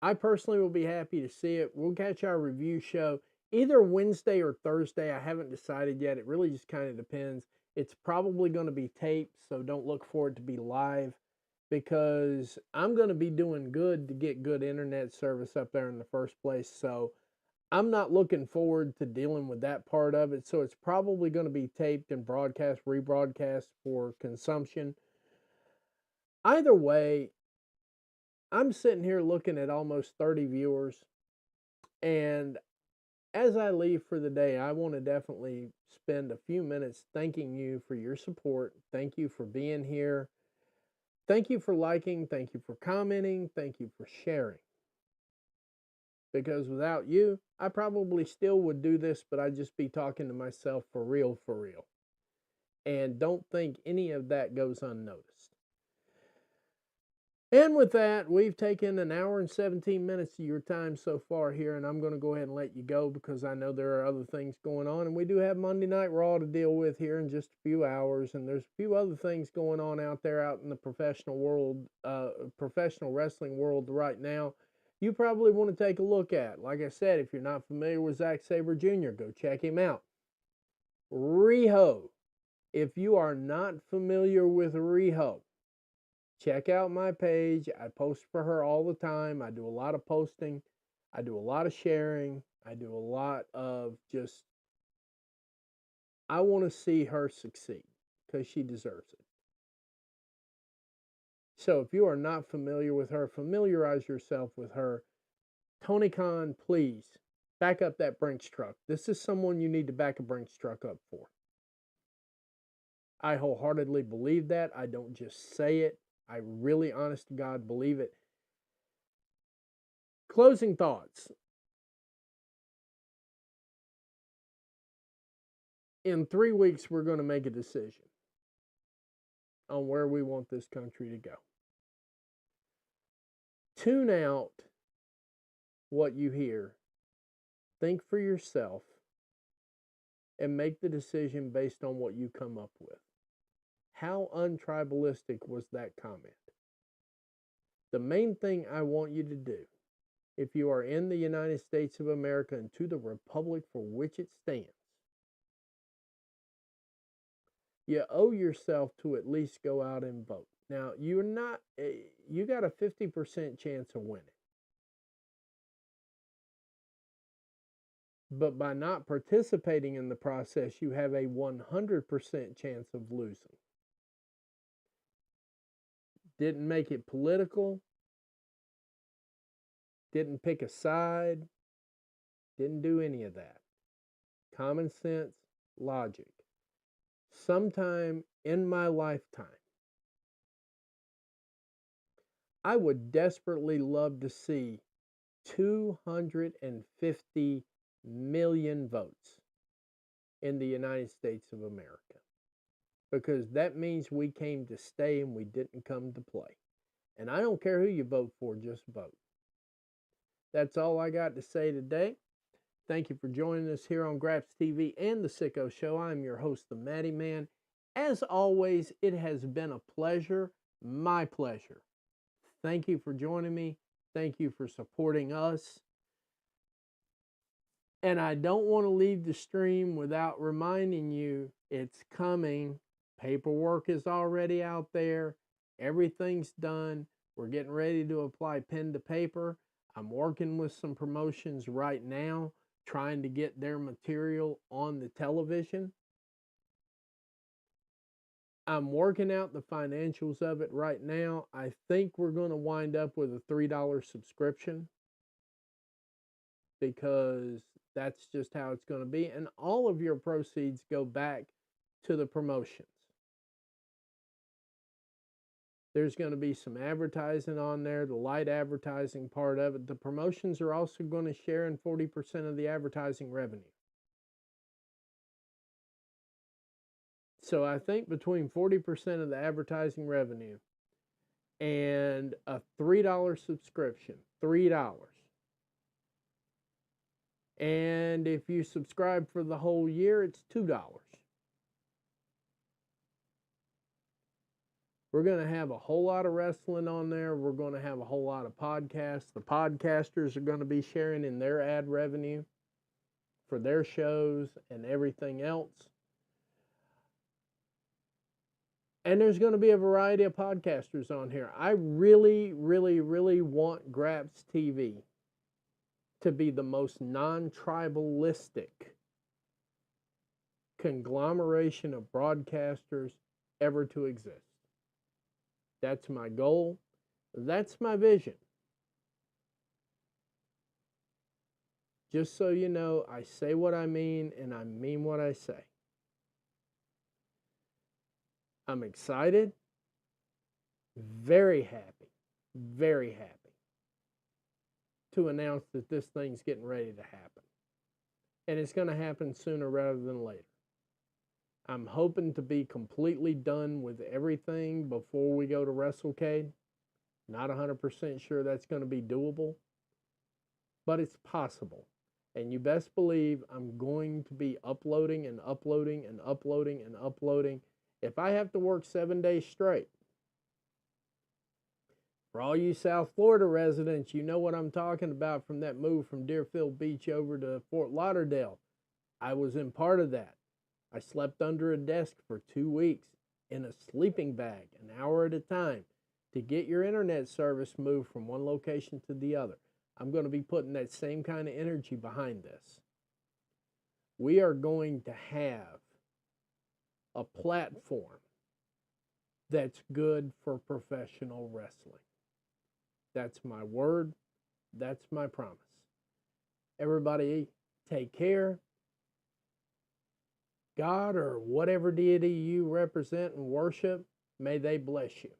I personally will be happy to see it. We'll catch our review show either Wednesday or Thursday. I haven't decided yet. It really just kind of depends. It's probably going to be taped, so don't look for it to be live, because I'm going to be doing good to get good internet service up there in the first place. So I'm not looking forward to dealing with that part of it. So it's probably going to be taped and broadcast, rebroadcast for consumption. Either way, I'm sitting here looking at almost 30 viewers. And as I leave for the day, I want to definitely spend a few minutes thanking you for your support. Thank you for being here. Thank you for liking. Thank you for commenting. Thank you for sharing. Because without you, I probably still would do this, but I'd just be talking to myself for real, for real. And don't think any of that goes unnoticed. And with that, we've taken an hour and 17 minutes of your time so far here, and I'm going to go ahead and let you go because I know there are other things going on, and we do have Monday Night Raw to deal with here in just a few hours, and there's a few other things going on out there out in the professional world, professional wrestling world right now. You probably want to take a look at. Like I said, if you're not familiar with Zack Sabre Jr., go check him out. Rhio. If you are not familiar with Rhio, check out my page. I post for her all the time. I do a lot of posting. I do a lot of sharing. I do a lot of just, I want to see her succeed because she deserves it. So if you are not familiar with her, familiarize yourself with her. Tony Khan, please back up that Brinks truck. This is someone you need to back a Brinks truck up for. I wholeheartedly believe that. I don't just say it. I really, honest to God, believe it. Closing thoughts. In 3 weeks, we're going to make a decision on where we want this country to go. Tune out what you hear. Think for yourself and make the decision based on what you come up with. How untribalistic was that comment? The main thing I want you to do, if you are in the United States of America and to the republic for which it stands, you owe yourself to at least go out and vote. Now, you got a 50% chance of winning. But by not participating in the process, you have a 100% chance of losing. Didn't make it political, didn't pick a side, didn't do any of that. Common sense, logic. Sometime in my lifetime, I would desperately love to see 250 million votes in the United States of America, because that means we came to stay and we didn't come to play. And I don't care who you vote for, just vote. That's all I got to say today. Thank you for joining us here on Graps TV and The Sicko Show. I'm your host, the Matty Man. As always, it has been a pleasure, my pleasure. Thank you for joining me. Thank you for supporting us. And I don't want to leave the stream without reminding you it's coming. Paperwork is already out there. Everything's done. We're getting ready to apply pen to paper. I'm working with some promotions right now, trying to get their material on the television. I'm working out the financials of it right now. I think we're going to wind up with a $3 subscription because that's just how it's going to be. And all of your proceeds go back to the promotions. There's going to be some advertising on there, the light advertising part of it. The promotions are also going to share in 40% of the advertising revenue. So I think between 40% of the advertising revenue and a $3 subscription, $3. And if you subscribe for the whole year, it's $2. We're going to have a whole lot of wrestling on there. We're going to have a whole lot of podcasts. The podcasters are going to be sharing in their ad revenue for their shows and everything else. And there's going to be a variety of podcasters on here. I really, really, really want Graps TV to be the most non-tribalistic conglomeration of broadcasters ever to exist. That's my goal. That's my vision. Just so you know, I say what I mean and I mean what I say. I'm excited, very happy to announce that this thing's getting ready to happen. And it's going to happen sooner rather than later. I'm hoping to be completely done with everything before we go to WrestleCade. Not 100% sure that's going to be doable, but it's possible. And you best believe I'm going to be uploading and uploading and uploading and uploading. If I have to work 7 days straight, for all you South Florida residents, you know what I'm talking about from that move from Deerfield Beach over to Fort Lauderdale. I was in part of that. I slept under a desk for 2 weeks in a sleeping bag, an hour at a time, to get your internet service moved from one location to the other. I'm going to be putting that same kind of energy behind this. We are going to have a platform that's good for professional wrestling. That's my word. That's my promise. Everybody, take care. God or whatever deity you represent and worship, may they bless you.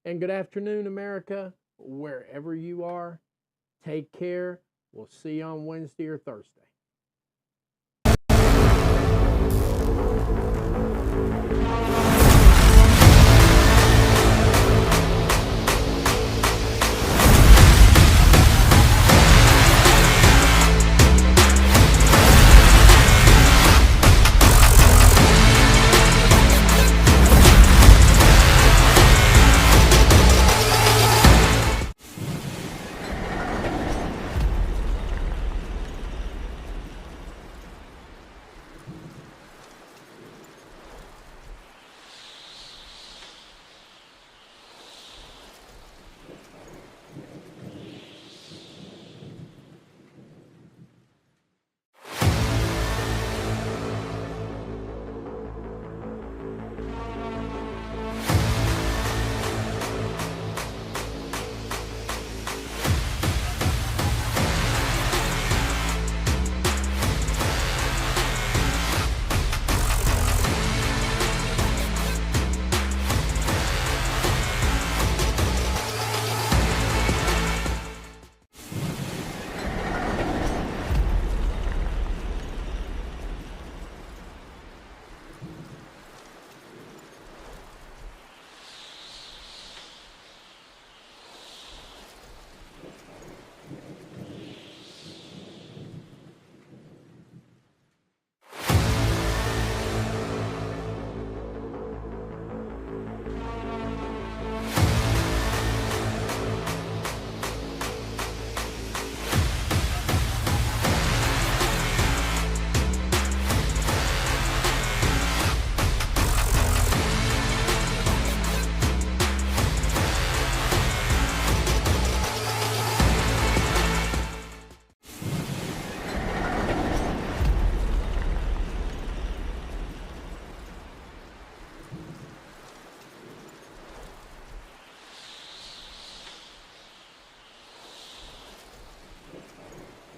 And good afternoon, America, wherever you are. Take care. We'll see you on Wednesday or Thursday.